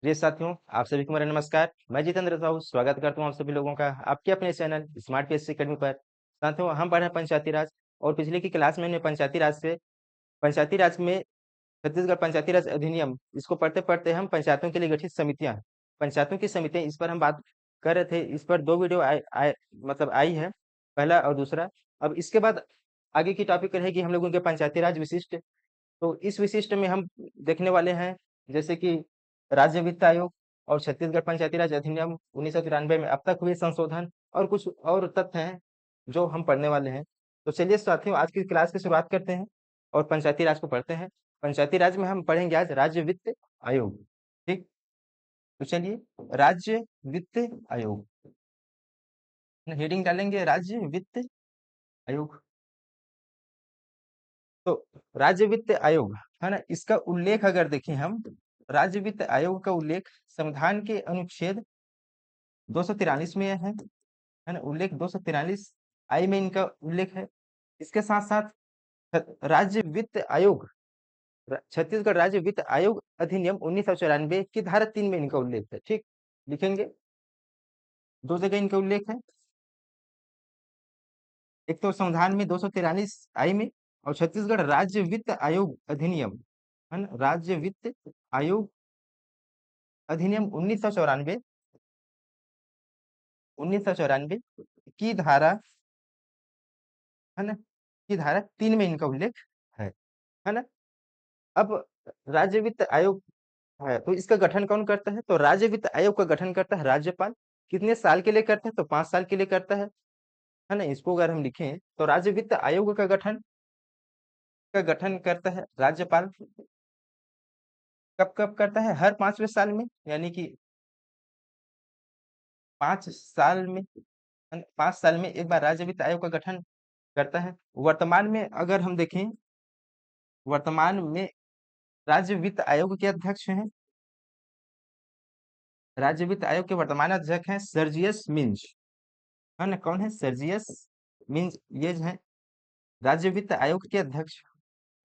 प्रिय साथियों, आप सभी को मेरा नमस्कार। मैं जितेंद्र साहू स्वागत करता हूँ आप सभी लोगों का आपके अपने चैनल स्मार्ट पीएससी अकेडमी पर। साथियों, हम पढ़ रहे हैं पंचायती राज और पिछले की क्लास में हमने पंचायती राज में छत्तीसगढ़ पंचायती राज अधिनियम इसको पढ़ते-पढ़ते हम पंचायतों के लिए गठित समितियां, पंचायतों की समितियां इस पर हम बात कर रहे थे। इस पर 2 वीडियो आए आए मतलब आई है, पहला और दूसरा। अब इसके बाद आगे की टॉपिक रहेगी हम लोगों के पंचायती राज विशिष्ट। तो इस विशिष्ट में हम देखने वाले हैं जैसे कि राज्य वित्त आयोग और छत्तीसगढ़ पंचायती राज अधिनियम 1993 में अब तक हुए संशोधन और कुछ और तथ्य हैं जो हम पढ़ने वाले हैं। तो चलिए साथियों, आज की क्लास की शुरुआत करते हैं और पंचायती राज को पढ़ते हैं। पंचायती राज में हम पढ़ेंगे आज राज्य वित्त आयोग। ठीक, तो चलिए, राज्य वित्त आयोग हेडिंग डालेंगे, राज्य वित्त आयोग। तो राज्य वित्त आयोग है ना, इसका उल्लेख अगर देखें हम, राज्य वित्त आयोग का उल्लेख संविधान के अनुच्छेद 243 में है ना, उल्लेख 243 आई में इनका उल्लेख है। इसके साथ साथ राज्य वित्त आयोग, छत्तीसगढ़ राज्य वित्त आयोग अधिनियम 1994 की धारा 3 में इनका उल्लेख है। ठीक, लिखेंगे, दो जगह इनका उल्लेख है। एक तो संविधान में 243 आई में, और छत्तीसगढ़ राज्य वित्त आयोग अधिनियम, है ना, राज्य वित्त आयोग अधिनियम 1994 की धारा, है ना, की धारा 3 में इनका उल्लेख है ना। अब राज्य वित्त आयोग है तो इसका गठन कौन करता है? तो राज्य वित्त आयोग का गठन करता है राज्यपाल। कितने साल के लिए करता है? तो 5 साल के लिए करता है ना। इसको अगर हम लिखें तो राज्य वित्त आयोग का गठन करता है राज्यपाल। कब कब करता है? हर 5वें साल में, यानी कि 5 साल में, 5 साल में एक बार राज्य वित्त आयोग का गठन करता है। वर्तमान में अगर हम देखें, वर्तमान में राज्य वित्त आयोग के अध्यक्ष हैं, राज्य वित्त आयोग के वर्तमान अध्यक्ष हैं सर्जियस मिंज, है ना। कौन है? सर्जियस मिंज, ये जो है राज्य वित्त आयोग के अध्यक्ष।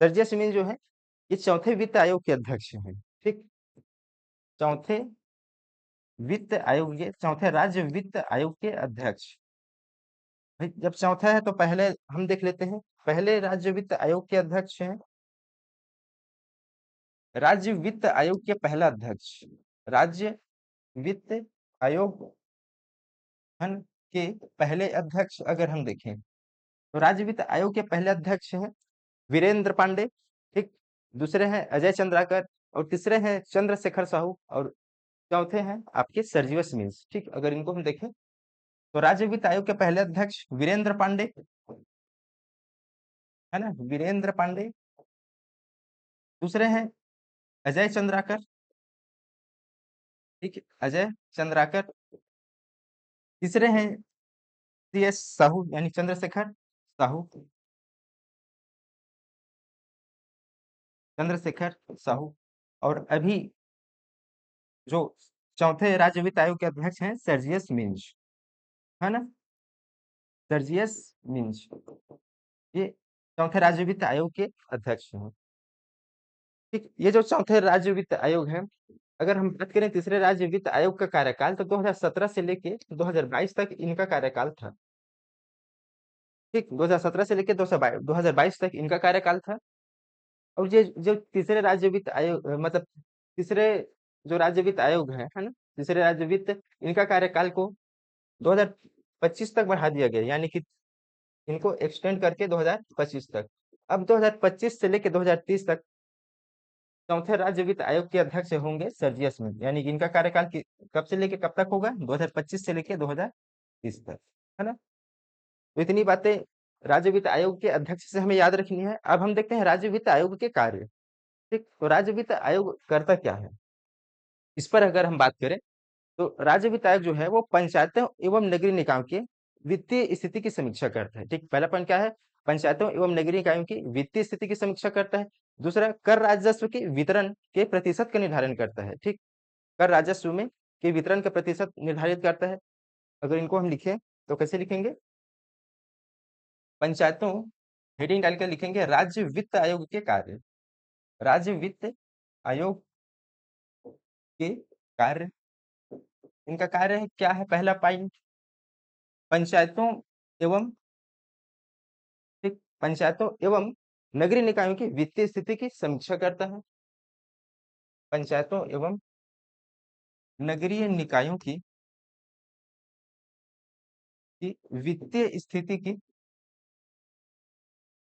सर्जियस मिंज जो है ये चौथे वित्त आयोग के अध्यक्ष हैं। ठीक, चौथे वित्त आयोग के, चौथे राज्य वित्त आयोग के अध्यक्ष। भाई, जब चौथा है तो पहले हम देख लेते हैं, पहले राज्य वित्त आयोग के अध्यक्ष हैं, राज्य वित्त आयोग के पहला अध्यक्ष, राज्य वित्त आयोग, है न, के पहले अध्यक्ष अगर हम देखें तो राज्य वित्त आयोग के पहले अध्यक्ष हैं वीरेंद्र पांडे। ठीक, दूसरे हैं अजय चंद्राकर, और तीसरे हैं चंद्रशेखर साहू, और चौथे हैं आपके सर्जियस मिन्स। ठीक, अगर इनको हम देखें तो राज्य वित्त आयोग के पहले अध्यक्ष वीरेंद्र पांडे, है ना, वीरेंद्र पांडे। दूसरे हैं अजय चंद्राकर। ठीक है, अजय चंद्राकर। तीसरे हैं सी एस साहू, यानी चंद्रशेखर साहू, चंद्रशेखर साहू। और अभी जो चौथे राज्य वित्त आयोग के अध्यक्ष हैं सर्जियस मिंज, है ना, सर्जियस मिंज, ये चौथे राज्य वित्त आयोग के अध्यक्ष हैं। ठीक, ये जो चौथे राज्य वित्त आयोग है, अगर हम बात करें तीसरे राज्य वित्त आयोग का कार्यकाल, तो 2017 से लेके 2022 तक इनका कार्यकाल था। ठीक, 2017 से लेके 2022 तक इनका कार्यकाल था। और ये जो तीसरे राज्य वित्त आयोग मतलब तीसरे जो राज्य वित्त आयोग है ना, तीसरे राज्य वित्त, इनका कार्यकाल को 2025 तक बढ़ा दिया गया, यानी कि इनको एक्सटेंड करके 2025 तक। अब 2025 से लेके 2030 तक चौथे राज्य वित्त आयोग के अध्यक्ष होंगे सर्जियस मिंज, यानी कि इनका कार्यकाल कब से लेके कब तक होगा? 2025 से लेके 2030 तक, है ना। तो इतनी बातें राज्य वित्त आयोग के अध्यक्ष से हमें याद रखनी है। अब हम देखते हैं राज्य वित्त आयोग के कार्य। ठीक, तो राज्य वित्त आयोग करता क्या है, इस पर अगर हम बात करें तो राज्य वित्त आयोग जो है वो पंचायतों एवं नगरीय निकायों के वित्तीय स्थिति की समीक्षा करता है। ठीक, पहला पॉइंट क्या है? पंचायतों एवं नगरीय निकायों की वित्तीय स्थिति की समीक्षा करता है। दूसरा, कर राजस्व के वितरण के प्रतिशत का निर्धारण करता है। ठीक, कर राजस्व में के वितरण का प्रतिशत निर्धारित करता है। अगर इनको हम लिखें तो कैसे लिखेंगे? पंचायतों, हेडिंग डालकर लिखेंगे राज्य वित्त आयोग के कार्य, राज्य वित्त आयोग के कार्य, इनका कार्य है क्या है? पहला पॉइंट, पंचायतों एवं, ठीक, पंचायतों एवं नगरीय निकायों की वित्तीय स्थिति की समीक्षा करता है। पंचायतों एवं नगरीय निकायों की वित्तीय स्थिति की,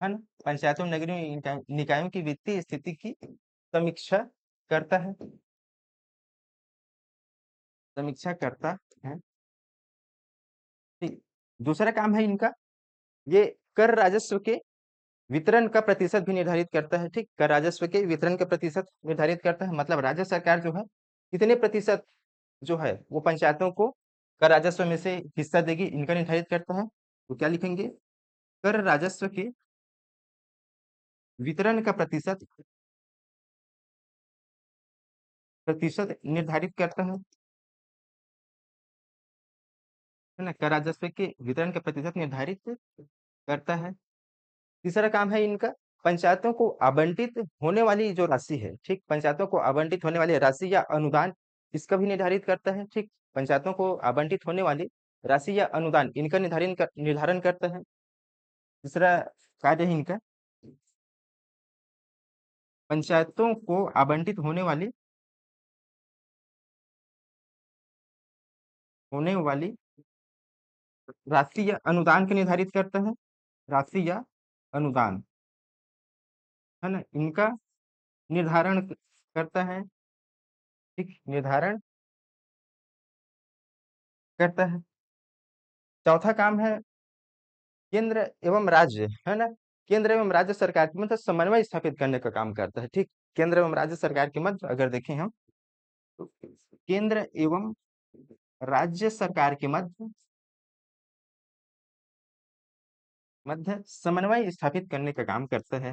है ना, पंचायतों नगरीय निकायों की वित्तीय स्थिति की समीक्षा करता है, समीक्षा करता है। ठीक, दूसरा काम है इनका, ये कर राजस्व के वितरण का प्रतिशत भी निर्धारित करता है। ठीक, कर राजस्व के वितरण का प्रतिशत निर्धारित करता है, मतलब राज्य सरकार जो है कितने प्रतिशत जो है वो पंचायतों को कर राजस्व में से हिस्सा देगी, इनका निर्धारित करता है। तो क्या लिखेंगे? कर राजस्व के वितरण का प्रतिशत, प्रतिशत निर्धारित करता है ना, कर राजस्व के वितरण का प्रतिशत निर्धारित करता है। तीसरा काम है इनका, पंचायतों को आवंटित होने वाली जो राशि है, ठीक, पंचायतों को आवंटित होने वाली राशि या अनुदान, इसका भी निर्धारित करता है। ठीक, पंचायतों को आवंटित होने वाली राशि या अनुदान, इनका निर्धारण करता है। तीसरा कार्य है इनका, पंचायतों को आवंटित होने वाली राशि या अनुदान के निर्धारित करता है, राशि या अनुदान, है ना, इनका निर्धारण करता है। ठीक, निर्धारण करता है। चौथा काम है केंद्र एवं राज्य, है ना, केंद्र एवं राज्य सरकार की मतलब समन्वय स्थापित करने का काम करता है। ठीक, केंद्र एवं राज्य सरकार के मध्य अगर देखें हम, तो केंद्र एवं राज्य सरकार के मध्य समन्वय स्थापित करने का काम करता है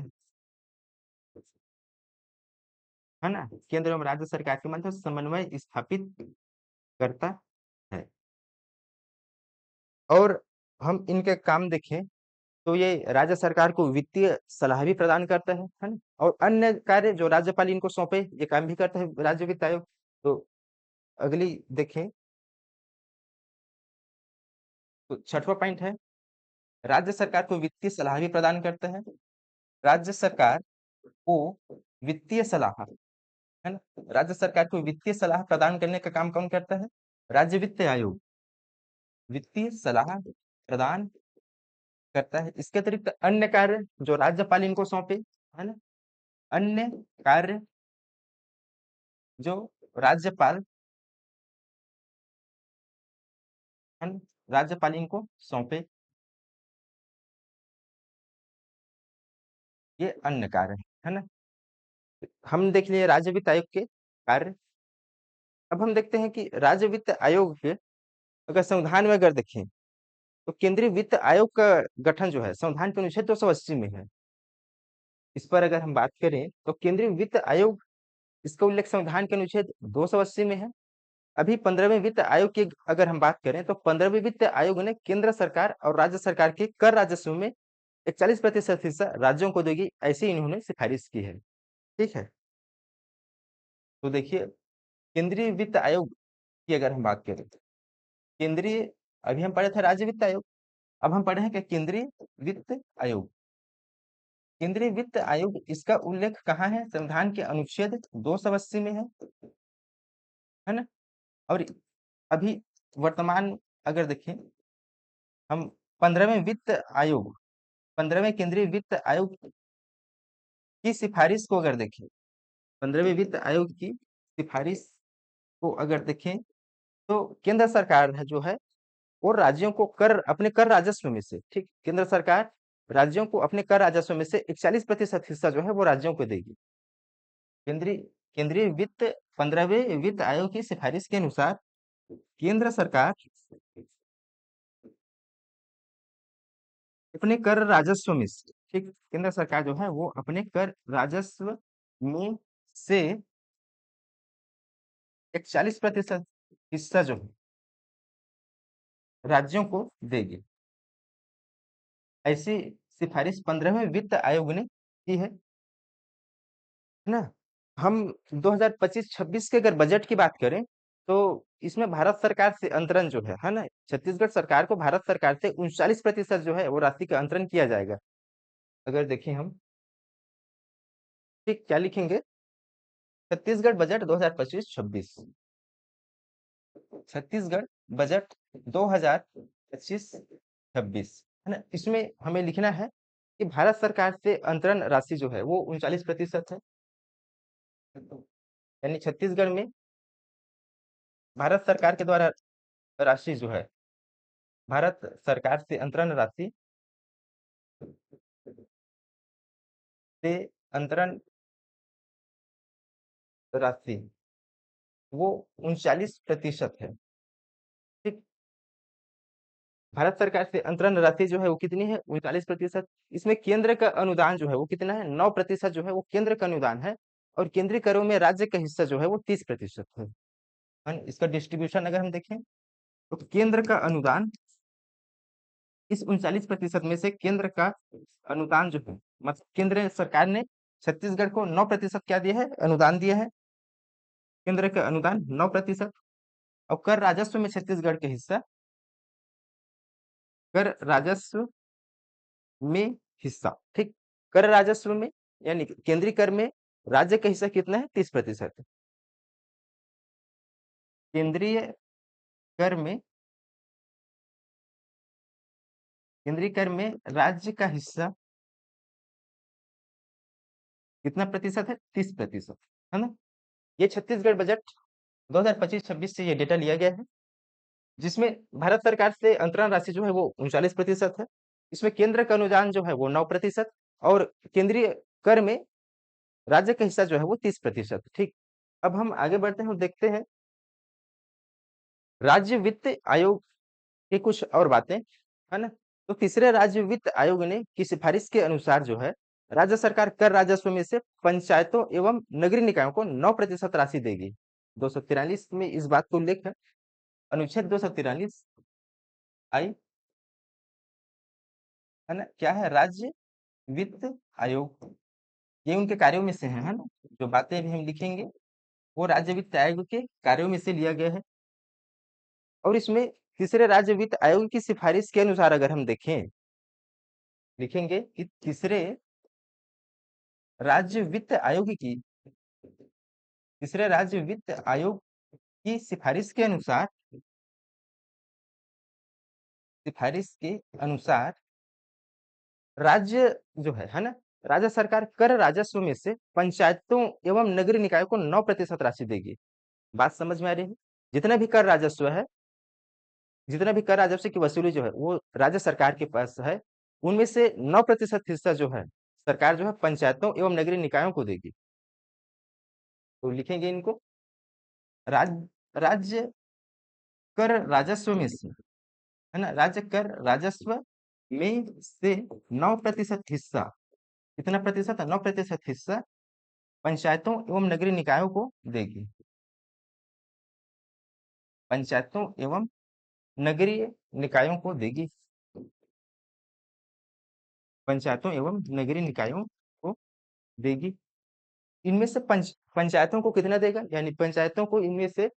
ना, केंद्र एवं राज्य सरकार के मध्य समन्वय स्थापित करता है। और हम इनके काम देखें तो ये राज्य सरकार को वित्तीय सलाह भी प्रदान करता है ना, और अन्य कार्य जो राज्यपाल इनको सौंपे ये काम भी करता है राज्य वित्त आयोग। तो अगली देखें, तो छठवां पॉइंट है, राज्य सरकार को वित्तीय सलाह भी प्रदान करता है। राज्य सरकार को वित्तीय सलाह, है ना, राज्य सरकार को वित्तीय सलाह प्रदान करने का काम कौन करता है? राज्य वित्त आयोग वित्तीय सलाह प्रदान करता है। इसके अतिरिक्त अन्य कार्य जो राज्यपाल इनको सौंपे, है ना, अन्य कार्य जो राज्यपाल, है ना, राज्यपाल इनको सौंपे, ये अन्य कार्य है ना। हम देख लिए राज्य वित्त आयोग के कार्य। अब हम देखते हैं कि राज्य वित्त आयोग के अगर संविधान में अगर देखें तो केंद्रीय वित्त आयोग का गठन जो है संविधान के अनुच्छेद 280 में है। इस पर अगर हम बात करें तो केंद्रीय वित्त आयोग, इसका उल्लेख संविधान के अनुच्छेद 280 में है। अभी 15वें वित्त आयोग की अगर हम बात करें तो 15वें वित्त आयोग ने केंद्र सरकार और राज्य सरकार के कर राजस्व में 41% हिस्सा राज्यों को देगी, ऐसी इन्होंने सिफारिश की है। ठीक है, तो देखिए केंद्रीय वित्त आयोग की अगर हम बात करें, केंद्रीय, अभी हम पढ़े थे राज्य वित्त आयोग, अब हम पढ़े हैं कि केंद्रीय वित्त आयोग। केंद्रीय वित्त आयोग, इसका उल्लेख कहाँ है? संविधान के अनुच्छेद 280 में है ना। और अभी वर्तमान अगर देखें हम 15वें वित्त आयोग, 15वें केंद्रीय वित्त आयोग की सिफारिश को अगर देखें, 15वें वित्त आयोग की सिफारिश को अगर देखें तो केंद्र सरकार है जो है वो राज्यों को कर, अपने कर राजस्व में से, ठीक, केंद्र सरकार राज्यों को अपने कर राजस्व में से 41% हिस्सा जो है वो राज्यों को देगी। केंद्रीय केंद्रीय वित्त 15वें वित्त आयोग की सिफारिश के अनुसार केंद्र सरकार अपने कर राजस्व में से, ठीक, केंद्र सरकार जो है वो अपने कर राजस्व में से 41% हिस्सा जो है राज्यों को देगी। ऐसी सिफारिश 15वें वित्त आयोग ने की है ना। हम 2025-26 के अगर बजट की बात करें तो इसमें भारत सरकार से अंतरण जो है ना, छत्तीसगढ़ सरकार को भारत सरकार से 39% जो है वो राशि का अंतरण किया जाएगा। अगर देखें हम, ठीक क्या लिखेंगे, छत्तीसगढ़ बजट 2025-26, छत्तीसगढ़ बजट 2025-26, है ना। इसमें हमें लिखना है कि भारत सरकार से अंतरण राशि जो है वो 39% है। यानी छत्तीसगढ़ में भारत सरकार के द्वारा राशि जो है, भारत सरकार से अंतरण राशि से अंतरण राशि वो 39% है। ठीक, भारत सरकार से अंतरण राशि जो है वो कितनी है, 39%। इसमें केंद्र का अनुदान जो है वो कितना है, 9% जो है वो केंद्र का अनुदान है। और केंद्रीय करों में राज्य का हिस्सा जो है वो 30% है। इसका डिस्ट्रीब्यूशन अगर हम देखें, तो केंद्र का अनुदान, इस 39% में से केंद्र का अनुदान जो है, मतलब केंद्र सरकार ने छत्तीसगढ़ को 9% क्या दिया है, अनुदान दिया है। केंद्र का अनुदान 9%। और कर राजस्व में छत्तीसगढ़ का हिस्सा, कर राजस्व में हिस्सा, ठीक, कर राजस्व में यानी कि केंद्रीय कर में राज्य का हिस्सा कितना है, 30%। केंद्रीय कर में, केंद्रीय कर में राज्य का हिस्सा कितना प्रतिशत है, 30%, है ना। ये छत्तीसगढ़ बजट 2025-26 से ये डेटा लिया गया है, जिसमें भारत सरकार से अंतरण राशि जो है वो 39% है। इसमें केंद्र का अनुदान जो है वो 9%, और केंद्रीय कर में राज्य का हिस्सा जो है वो 30%। ठीक, अब हम आगे बढ़ते हैं और देखते हैं राज्य वित्त आयोग की कुछ और बातें, है ना। तो तीसरे राज्य वित्त आयोग ने की सिफारिश के अनुसार जो है, राज्य सरकार कर राजस्व में से पंचायतों एवं नगरीय निकायों को 9% राशि देगी। 243 में इस बात को उल्लेख है, अनुच्छेद 243 आई, है ना, क्या है, राज्य वित्त आयोग, ये उनके कार्यों में से है ना। जो बातें अभी हम लिखेंगे वो राज्य वित्त आयोग के कार्यों में से लिया गया है। और इसमें तीसरे राज्य वित्त आयोग की सिफारिश के अनुसार अगर हम देखें, लिखेंगे कि तीसरे राज्य वित्त आयोग की, तीसरे राज्य वित्त आयोग की सिफारिश के अनुसार, सिफारिश के अनुसार राज्य जो है ना, राज्य सरकार कर राजस्व में से पंचायतों एवं नगरीय निकायों को 9% राशि देगी। बात समझ में आ रही है। जितना भी कर राजस्व है, जितना भी कर राजस्व की वसूली जो है वो राज्य सरकार के पास है, उनमें से 9% हिस्सा जो है सरकार जो है पंचायतों एवं नगरीय निकायों को देगी। तो लिखेंगे इनको, राज्य कर राजस्व में से, है ना, राज्य कर राजस्व में से 9% हिस्सा, कितना प्रतिशत है, 9% हिस्सा पंचायतों एवं नगरीय निकायों को देगी। पंचायतों एवं नगरीय निकायों को देगी, पंचायतों एवं नगरीय निकायों को देगी। इनमें से पंचायतों को कितना देगा, यानी पंचायतों को इनमें से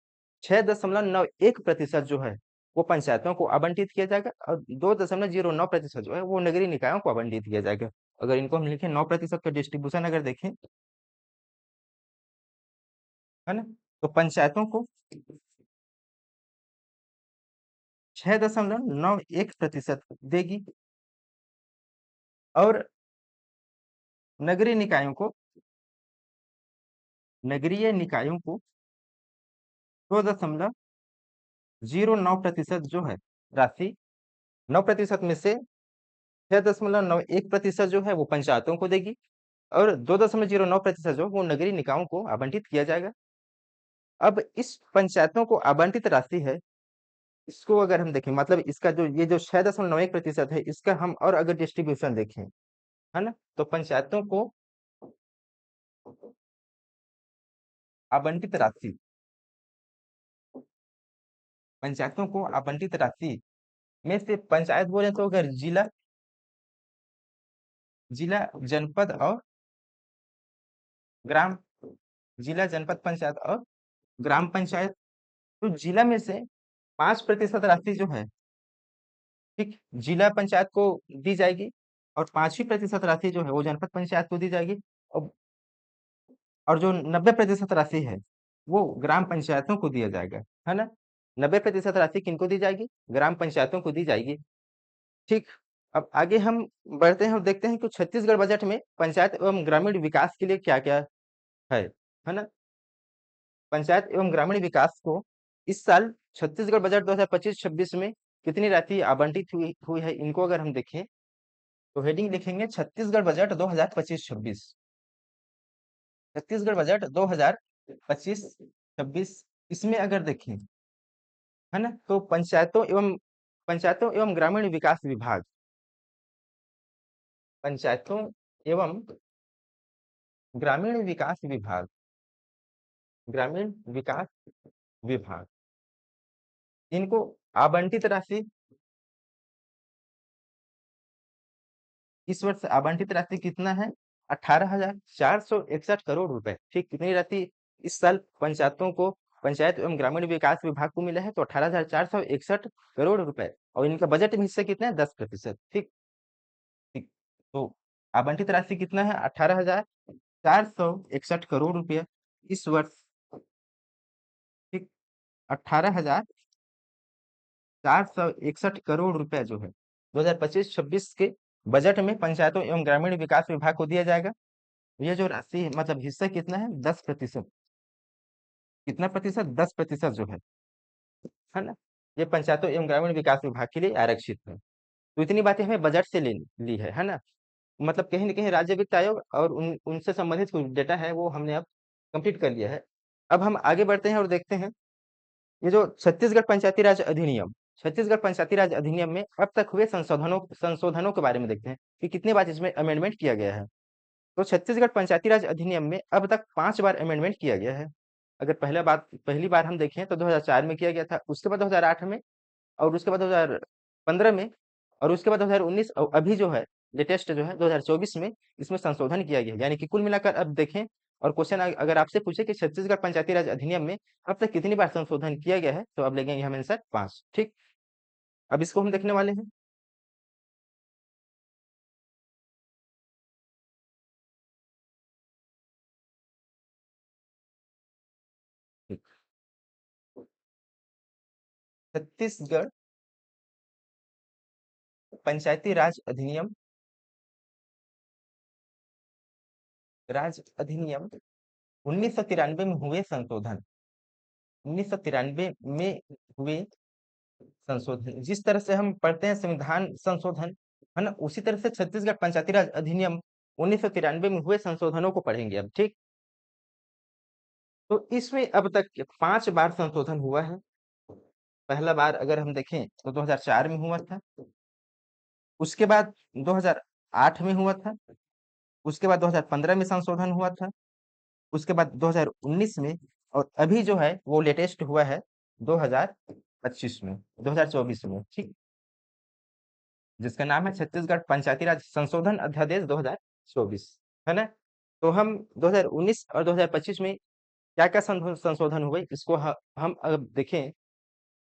6.91% जो है वो पंचायतों को आवंटित किया जाएगा, और 2.09% जो है वो नगरीय निकायों को आवंटित किया जाएगा। अगर इनको हम लिखें 9% का डिस्ट्रीब्यूशन अगर देखें, है ना, तो पंचायतों को 6.91% देगी, और नगरीय निकायों को, नगरीय निकायों को 2.09% जो है राशि, 9% में से 6.91% जो है वो पंचायतों को देगी, और 2.09% जो वो नगरीय निकायों को आवंटित किया जाएगा। अब इस पंचायतों को आवंटित राशि है, इसको अगर हम देखें, मतलब इसका जो ये जो 6.91% है, इसका हम और अगर डिस्ट्रीब्यूशन देखें, है ना, तो पंचायतों को आवंटित राशि, पंचायतों को आवंटित राशि में से पंचायत बोले तो अगर जिला, जिला जनपद और ग्राम, जिला जनपद पंचायत और ग्राम पंचायत, तो जिला में से 5% राशि जो है, ठीक, जिला पंचायत को दी जाएगी, और 5% राशि जो है वो जनपद पंचायत को दी जाएगी। और और जो 90% राशि है वो ग्राम पंचायतों को दिया जाएगा, है ना। 90% राशि किनको दी जाएगी? ग्राम पंचायतों को दी जाएगी। ठीक। अब आगे हम बढ़ते हैं और देखते हैं कि छत्तीसगढ़ बजट में पंचायत एवं ग्रामीण विकास के लिए क्या क्या है ना। पंचायत एवं ग्रामीण विकास को इस साल छत्तीसगढ़ बजट 2025-26 में कितनी राशि आवंटित हुई हुई है, इनको अगर हम देखें तो हेडिंग लिखेंगे छत्तीसगढ़ बजट 2025-26। छत्तीसगढ़ बजट 2025-26, इसमें अगर देखें, है ना, तो पंचायतों एवं ग्रामीण विकास विभाग, पंचायतों एवं ग्रामीण विकास विभाग, ग्रामीण विकास विभाग, इनको आवंटित राशि, इस वर्ष आवंटित राशि कितना है? 18,461 करोड़ रुपए। ठीक, कितनी राशि इस साल पंचायतों को, पंचायत एवं ग्रामीण विकास विभाग को मिला है? तो 18,461 करोड़ रुपए, और इनका बजट में हिस्सा कितना है? 10%। ठीक। ठीक। तो आवंटित राशि कितना है? 18,461 करोड़ रुपया इस वर्ष। ठीक। 18,461 करोड़ रुपया जो है 2025-26 के बजट में पंचायतों एवं ग्रामीण विकास विभाग को दिया जाएगा। ये जो राशि है, मतलब हिस्सा कितना है? 10%। कितना प्रतिशत? 10% जो है ना, ये पंचायतों एवं ग्रामीण विकास विभाग के लिए आरक्षित है। तो इतनी बातें हमें बजट से ले ली है ना। मतलब कहीं ना कहीं राज्य वित्त आयोग और उनसे संबंधित कुछ डेटा है वो हमने अब कंप्लीट कर लिया है। अब हम आगे बढ़ते हैं और देखते हैं ये जो छत्तीसगढ़ पंचायती राज अधिनियम में अब तक हुए संशोधनों के बारे में देखते हैं कि कितनी बार इसमें अमेंडमेंट किया गया है। तो छत्तीसगढ़ पंचायती राज अधिनियम में अब तक 5 बार अमेंडमेंट किया गया है। अगर पहली बार हम देखें तो 2004 में किया गया था, उसके बाद 2008 में, और उसके बाद 2015 में, और उसके बाद 2019, और अभी जो है लेटेस्ट जो है 2024 में इसमें संशोधन किया गया है। यानी कि कुल मिलाकर अब देखें, और क्वेश्चन अगर आपसे पूछे कि छत्तीसगढ़ पंचायती राज अधिनियम में अब तक कितनी बार संशोधन किया गया है, तो अब लगेंगे हम आंसर 5। ठीक। अब इसको हम देखने वाले हैं। ठीक। छत्तीसगढ़ पंचायती राज अधिनियम 1993 में हुए संशोधन, 1993 में हुए संशोधन। जिस तरह से हम पढ़ते हैं संविधान संशोधन, है ना, उसी तरह से छत्तीसगढ़ पंचायती राज अधिनियम 1993 में हुए संशोधनों को पढ़ेंगे अब। ठीक। तो इसमें अब तक 5 बार संशोधन हुआ है। पहला बार अगर हम देखें तो 2004 में हुआ था, उसके बाद 2008 में हुआ था, उसके बाद 2015 में संशोधन हुआ था, उसके बाद 2019 में, और अभी जो है वो लेटेस्ट हुआ है 2025 में, 2024 में। ठीक। जिसका नाम है छत्तीसगढ़ पंचायती राज संशोधन अध्यादेश 2024, है ना। तो हम 2019 और 2025 में क्या क्या संशोधन हुए इसको हम अगर देखें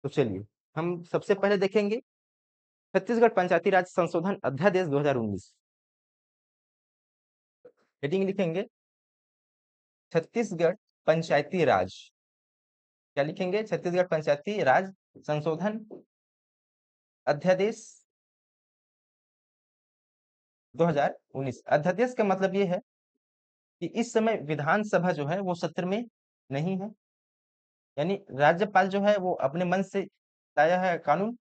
तो चलिए हम सबसे पहले देखेंगे छत्तीसगढ़ पंचायती राज संशोधन अध्यादेश 2019। हेडिंग लिखेंगे छत्तीसगढ़ पंचायती राज, क्या लिखेंगे? छत्तीसगढ़ पंचायती राज संशोधन अध्यादेश 2019। अध्यादेश का मतलब ये है कि इस समय विधानसभा जो है वो सत्र में नहीं है। यानी राज्यपाल जो है वो अपने मन से लाया है कानून,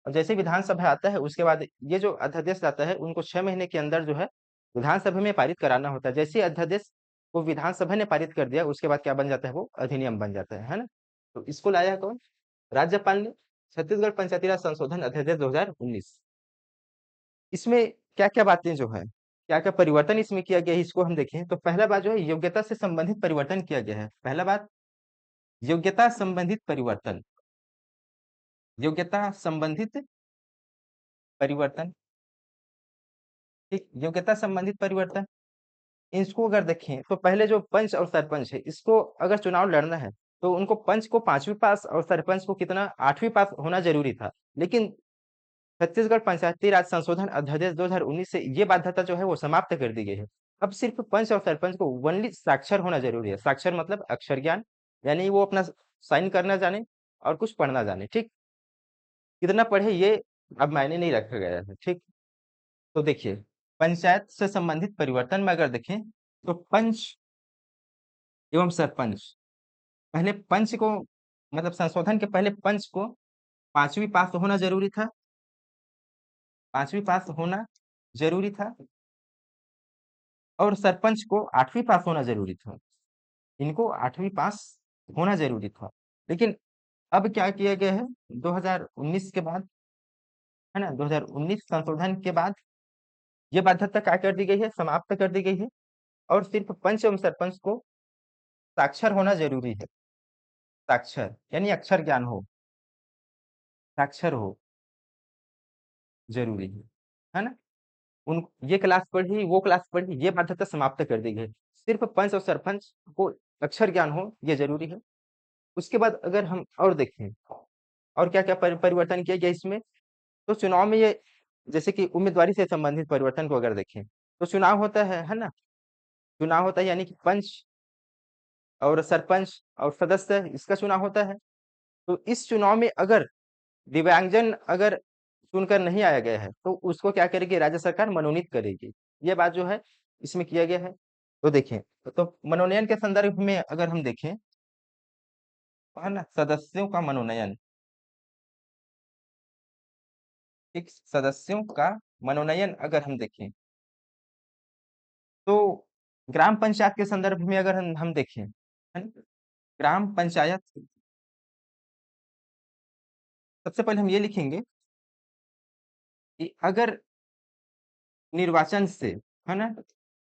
और जैसे विधानसभा आता है उसके बाद ये जो अध्यादेश आता है उनको 6 महीने के अंदर जो है विधानसभा में पारित कराना होता है। जैसे ही अध्यादेश को विधानसभा ने पारित कर दिया उसके बाद क्या बन जाता है? वो अधिनियम बन जाता है ना। तो इसको लाया है कौन? राज्यपाल ने। छत्तीसगढ़ पंचायती राज संशोधन अध्यादेश 2019। इसमें क्या क्या बातें जो है, क्या क्या परिवर्तन इसमें किया गया है, इसको हम देखें तो पहला बात जो है योग्यता से संबंधित परिवर्तन किया गया है। पहला बात, योग्यता संबंधित परिवर्तन, योग्यता संबंधित परिवर्तन। ठीक, योग्यता संबंधित परिवर्तन, इसको अगर देखें तो पहले जो पंच और सरपंच है इसको अगर चुनाव लड़ना है तो उनको पंच को 5वीं पास और सरपंच को कितना 8वीं पास होना जरूरी था। लेकिन छत्तीसगढ़ पंचायती राज संशोधन अध्यादेश 2019 से ये बाध्यता जो है वो समाप्त कर दी गई है। अब सिर्फ पंच और सरपंच को ओनली साक्षर होना जरूरी है। साक्षर मतलब अक्षर ज्ञान, यानी वो अपना साइन करना जाने और कुछ पढ़ना जाने, ठीक। कितना पढ़े ये अब मायने नहीं रखा गया है, ठीक। तो देखिए, पंचायत से संबंधित परिवर्तन में अगर देखें तो पंच एवं सरपंच, पहले पंच को मतलब संशोधन के पहले पंच को 5वीं पास होना जरूरी था। 5वीं पास होना जरूरी था और सरपंच को 8वीं पास होना जरूरी था। इनको 8वीं पास होना जरूरी था। लेकिन अब क्या किया गया है 2019 के बाद, है ना, 2019 संशोधन के बाद ये बाध्यता क्या कर दी गई है, समाप्त कर दी गई है। और सिर्फ पंच एवं सरपंच को साक्षर होना जरूरी है। साक्षर यानी अक्षर ज्ञान हो, साक्षर हो जरूरी है ना। उन ये क्लास पढ़ी वो क्लास पढ़ी ये बाध्यता समाप्त कर दी गई। सिर्फ पंच और सरपंच को अक्षर ज्ञान हो ये जरूरी है। उसके बाद अगर हम और देखें और क्या क्या परिवर्तन किया गया इसमें, तो चुनाव में ये, जैसे कि उम्मीदवारी से संबंधित परिवर्तन को अगर देखें तो चुनाव होता है ना। चुनाव होता है यानी कि पंच और सरपंच और सदस्य इसका चुनाव होता है। तो इस चुनाव में अगर दिव्यांगजन अगर चुनकर नहीं आया गया है तो उसको क्या करेगी राज्य सरकार, मनोनीत करेगी। ये बात जो है इसमें किया गया है। तो देखें, तो मनोनयन के संदर्भ में अगर हम देखें तो है ना, सदस्यों का मनोनयन, एक सदस्यों का मनोनयन अगर हम देखें तो ग्राम पंचायत के संदर्भ में अगर हम देखें, है ना, ग्राम पंचायत, सबसे पहले हम ये लिखेंगे कि अगर निर्वाचन से, है ना,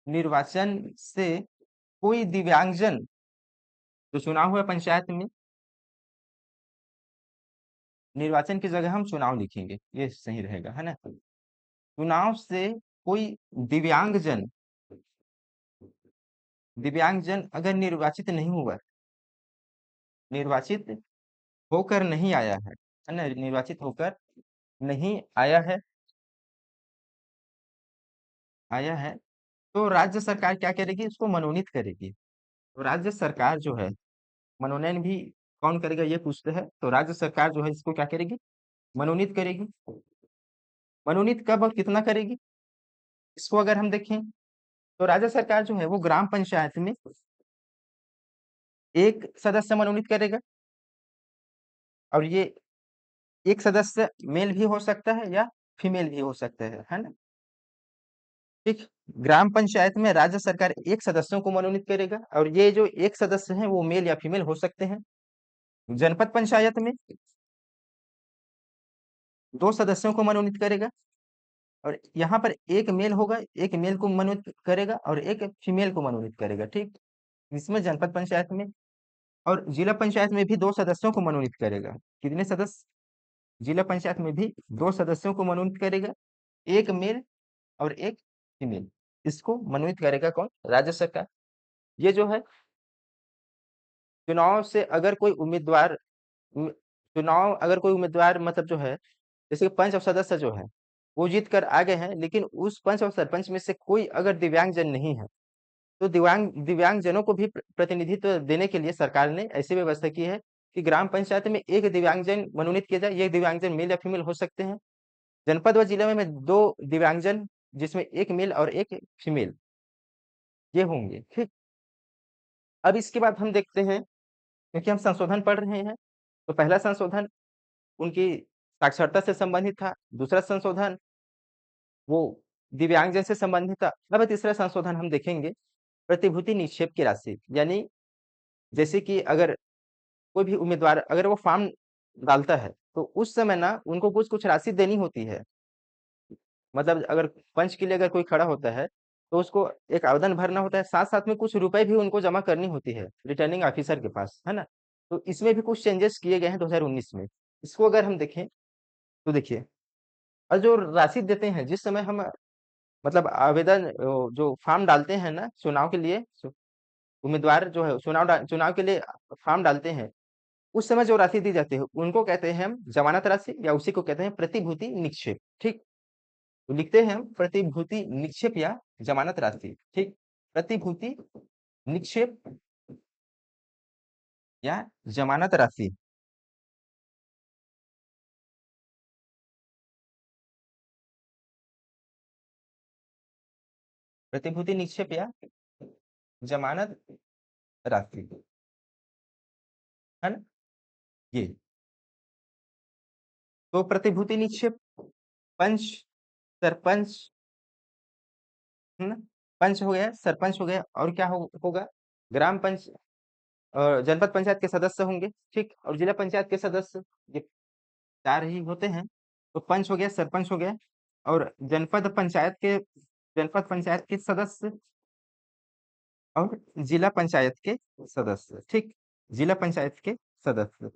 निर्वाचन से कोई दिव्यांगजन जो चुनाव हुआ पंचायत में, निर्वाचन की जगह हम चुनाव लिखेंगे ये सही रहेगा, है ना। चुनाव से कोई दिव्यांगजन, दिव्यांगजन अगर निर्वाचित नहीं हुआ, निर्वाचित होकर नहीं आया है ना, निर्वाचित होकर नहीं आया है, आया है, तो राज्य सरकार क्या करेगी, उसको मनोनीत करेगी। तो राज्य सरकार जो है मनोनयन भी कौन करेगा ये पूछते हैं, तो राज्य सरकार जो है इसको क्या करेगी, मनोनीत करेगी। मनोनीत कब और कितना करेगी, इसको अगर हम देखें तो राज्य सरकार जो है वो ग्राम पंचायत में एक सदस्य मनोनीत करेगा। और ये एक सदस्य मेल भी हो सकता है या फीमेल भी हो सकता है ना। ठीक, ग्राम पंचायत में राज्य सरकार एक सदस्यों को मनोनीत करेगा और ये जो एक सदस्य हैं वो मेल या फीमेल हो सकते हैं। जनपद पंचायत में दो सदस्यों को मनोनीत करेगा और यहाँ पर एक मेल होगा, एक मेल को मनोनीत करेगा और एक फीमेल को मनोनीत करेगा, ठीक। इसमें जनपद पंचायत में, और जिला पंचायत में भी दो सदस्यों को मनोनीत करेगा। कितने सदस्य, जिला पंचायत में भी दो सदस्यों को मनोनीत करेगा, एक मेल और एक फीमेल। इसको मनोनीत करेगा कौन, राज्य सरकार। ये जो है चुनाव से अगर कोई उम्मीदवार, चुनाव अगर कोई उम्मीदवार मतलब जो है, जैसे कि पंच और सदस्य जो है वो जीत कर आ गए हैं, लेकिन उस पंच और सरपंच में से कोई अगर दिव्यांगजन नहीं है तो दिव्यांगजनों को भी प्रतिनिधित्व देने के लिए सरकार ने ऐसी व्यवस्था की है कि ग्राम पंचायत में एक दिव्यांगजन मनोनीत किया जाए। ये दिव्यांगजन मेल या फीमेल हो सकते हैं। जनपद व जिले में दो दिव्यांगजन, जिसमें एक मेल और एक फीमेल, ये होंगे, ठीक। अब इसके बाद हम देखते हैं, क्योंकि हम संशोधन पढ़ रहे हैं, तो पहला संशोधन उनकी साक्षरता से संबंधित था, दूसरा संशोधन वो दिव्यांगजन से संबंधित था। अब तीसरा संशोधन हम देखेंगे प्रतिभूति निक्षेप की राशि, यानी जैसे कि अगर कोई भी उम्मीदवार अगर वो फॉर्म डालता है तो उस समय ना उनको कुछ कुछ राशि देनी होती है। मतलब अगर पंच के लिए अगर कोई खड़ा होता है तो उसको एक आवेदन भरना होता है, साथ साथ में कुछ रुपए भी उनको जमा करनी होती है रिटर्निंग ऑफिसर के पास, है ना। तो इसमें भी कुछ चेंजेस किए गए हैं 2019 में। इसको अगर हम देखें तो देखिए, और जो राशि देते हैं जिस समय हम मतलब आवेदन जो फॉर्म डालते हैं ना चुनाव के लिए, उम्मीदवार जो है चुनाव के लिए फॉर्म डालते हैं, उस समय जो राशि दी जाती है उनको कहते हैं हम जमानत राशि, या उसी को कहते हैं प्रतिभूति निक्षेप। ठीक, तो लिखते हैं हम प्रतिभूति निक्षेप या जमानत राशि। ठीक, प्रतिभूति निक्षेप या जमानत राशि। प्रतिभूति निक्षेप या जमानत राशि, है ना ये। तो प्रतिभूति निक्षेप पंच, सरपंच, है ना, पंच हो गया, सरपंच हो गया, और क्या होगा, ग्राम पंच, जनपद पंचायत के सदस्य होंगे। ठीक, और जिला पंचायत के सदस्य, ये चार ही होते हैं। तो पंच हो गया, सरपंच हो गया, और जनपद पंचायत के सदस्य, और जिला पंचायत के सदस्य। ठीक, जिला पंचायत के सदस्य,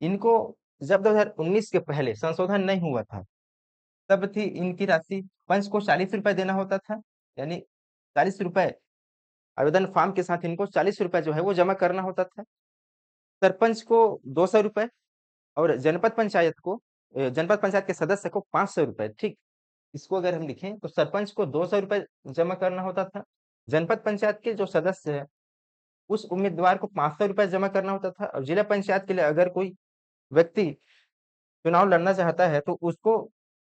इनको जब 2019 के पहले संशोधन नहीं हुआ था, तब थी इनकी राशि, पंच को 40 रुपए देना होता था, यानी 40 रुपए आवेदन फॉर्म के साथ इनको 40 रुपए जो है वो जमा करना होता था। सरपंच को 200 रुपए, और जनपद पंचायत के सदस्य को 500 रुपए। ठीक, इसको अगर हम लिखें तो सरपंच को 200 रुपए जमा करना होता था, जनपद पंचायत के जो सदस्य है उस उम्मीदवार को 500 रुपए जमा करना होता था, और जिला पंचायत के लिए अगर कोई व्यक्ति चुनाव लड़ना चाहता है तो उसको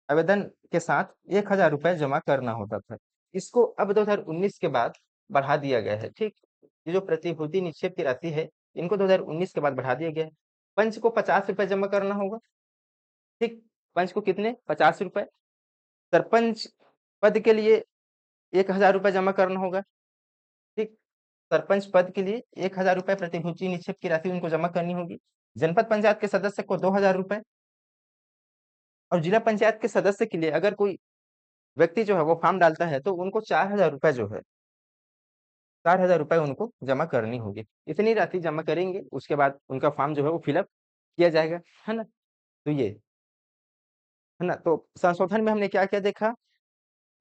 आवेदन के साथ 1000 रुपए जमा करना होता था। इसको अब 2019 के बाद बढ़ा दिया गया है। ठीक, ये जो प्रतिभूति निक्षेप की राशि है, इनको 2019 के बाद बढ़ा दिया गया है। पंच को 50 रुपए जमा करना होगा। ठीक, पंच को कितने, 50 रुपए। सरपंच पद के लिए 1000 रुपए जमा करना होगा। ठीक, सरपंच पद के लिए 1000 रुपए प्रतिभूति निक्षेप की राशि उनको जमा करनी होगी। जनपद पंचायत के सदस्य को 2000 रुपए, और जिला पंचायत के सदस्य के लिए अगर कोई व्यक्ति जो है वो फॉर्म डालता है तो उनको 4000 रुपए जो है, 4000 रुपए उनको जमा करनी होगी। इतनी राशि जमा करेंगे, उसके बाद उनका फॉर्म जो है वो फिलअप किया जाएगा, है ना। तो ये है ना, तो संशोधन में हमने क्या क्या देखा,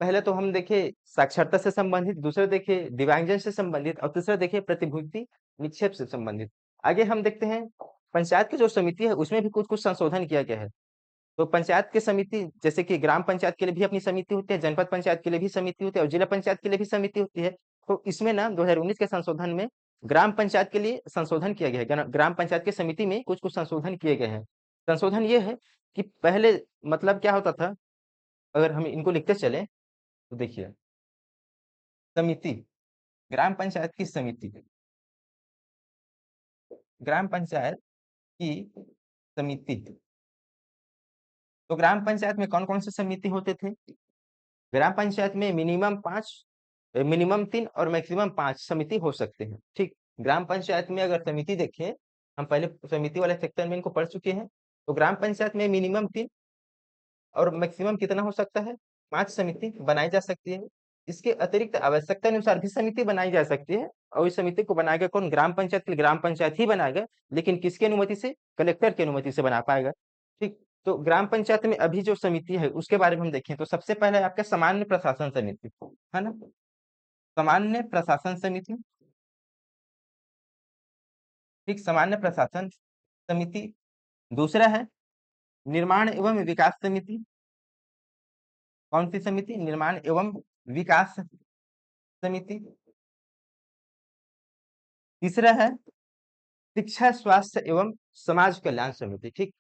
पहले तो हम देखे साक्षरता से संबंधित, दूसरा देखे दिव्यांगजन से संबंधित, और तीसरा देखे प्रतिभूति निक्षेप से संबंधित। आगे हम देखते हैं पंचायत की जो समिति है उसमें भी कुछ कुछ संशोधन किया गया है। तो पंचायत की समिति, जैसे कि ग्राम पंचायत के लिए भी अपनी समिति होती है, जनपद पंचायत के लिए भी समिति होती है, और जिला पंचायत के लिए भी समिति होती है। तो इसमें ना 2019 के संशोधन में ग्राम पंचायत के लिए संशोधन किया गया है, ग्राम पंचायत की समिति में कुछ कुछ संशोधन किए गए हैं। संशोधन ये है कि पहले मतलब क्या होता था, अगर हम इनको लिखते चले तो देखिए, समिति, ग्राम पंचायत की समिति, ग्राम पंचायत की समिति। तो ग्राम पंचायत में कौन कौन से समिति होते थे, ग्राम पंचायत में मिनिमम 3 और मैक्सिमम 5 समिति हो सकते हैं। ठीक, ग्राम पंचायत में अगर समिति देखें, हम पहले समिति वाले सेक्शन में इनको पढ़ चुके हैं। तो ग्राम पंचायत में मिनिमम 3 और मैक्सिमम कितना हो सकता है, 5 समिति बनाई जा सकती है। इसके अतिरिक्त आवश्यकता अनुसार भी समिति बनाई जा सकती है, और इस समिति को बनाएगा कौन, ग्राम पंचायत के लिए ग्राम पंचायत ही बनाएगा, लेकिन किसकी अनुमति से, कलेक्टर की अनुमति से बना पाएगा। ठीक, तो ग्राम पंचायत में अभी जो समिति है उसके बारे में हम देखें तो सबसे पहले आपका सामान्य प्रशासन समिति, है ना, सामान्य प्रशासन समिति। ठीक, सामान्य प्रशासन समिति। दूसरा है निर्माण एवं विकास समिति। कौन सी समिति, निर्माण एवं विकास समिति। तीसरा है शिक्षा स्वास्थ्य एवं समाज कल्याण समिति। ठीक,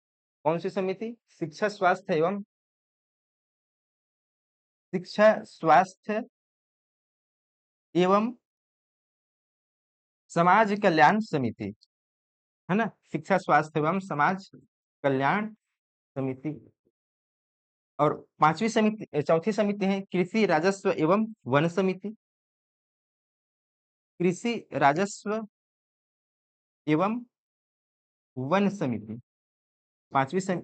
कौन सी समिति, शिक्षा स्वास्थ्य एवं समाज कल्याण समिति, है ना, शिक्षा स्वास्थ्य एवं समाज कल्याण समिति। और चौथी समिति है कृषि राजस्व एवं वन समिति। कृषि राजस्व एवं वन समिति।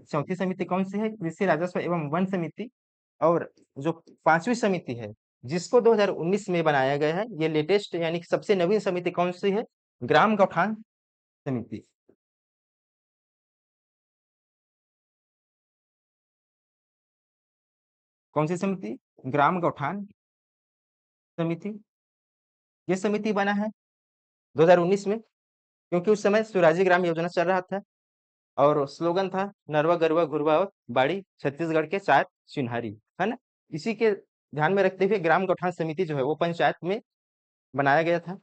चौथी समिति कौन सी है, कृषि राजस्व एवं वन समिति। और जो पांचवी समिति है जिसको 2019 में बनाया गया है, ये लेटेस्ट यानी कि सबसे नवीन समिति कौन सी है, ग्राम गौठान समिति। कौन सी समिति, ग्राम गौठान समिति। ये समिति बना है 2019 में, क्योंकि उस समय स्वराज्य ग्राम योजना चल रहा था और स्लोगन था नरवा गरुआ घुरवा और बाड़ी छत्तीसगढ़ के चार चिन्हारी, है ना? इसी के ध्यान में रखते हुए ग्राम गौठान समिति जो है वो पंचायत में बनाया गया था।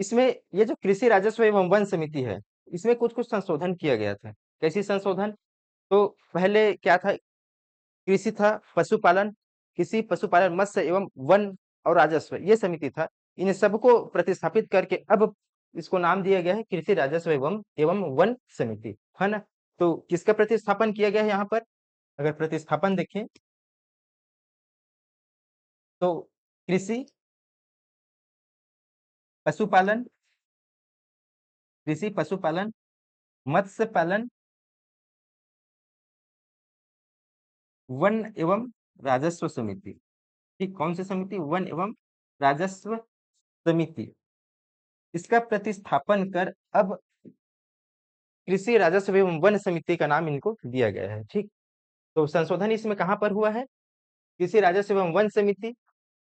इसमें ये जो कृषि राजस्व एवं वन समिति है, इसमें कुछ कुछ संशोधन किया गया था। कैसी संशोधन? तो पहले क्या था, कृषि था, पशुपालन, कृषि पशुपालन मत्स्य एवं वन और राजस्व ये समिति था। इन सबको प्रतिस्थापित करके अब इसको नाम दिया गया है कृषि राजस्व एवं एवं वन समिति, है ना? तो किसका प्रतिस्थापन किया गया है यहाँ पर? अगर प्रतिस्थापन देखें तो कृषि पशुपालन, कृषि पशुपालन, मत्स्य पालन, वन एवं राजस्व समिति। ठीक, कौन सी समिति? वन एवं राजस्व समिति। इसका प्रतिस्थापन कर अब कृषि राजस्व एवं वन समिति का नाम इनको दिया गया है। ठीक, तो संशोधन इसमें कहाँ पर हुआ है? कृषि राजस्व एवं वन समिति,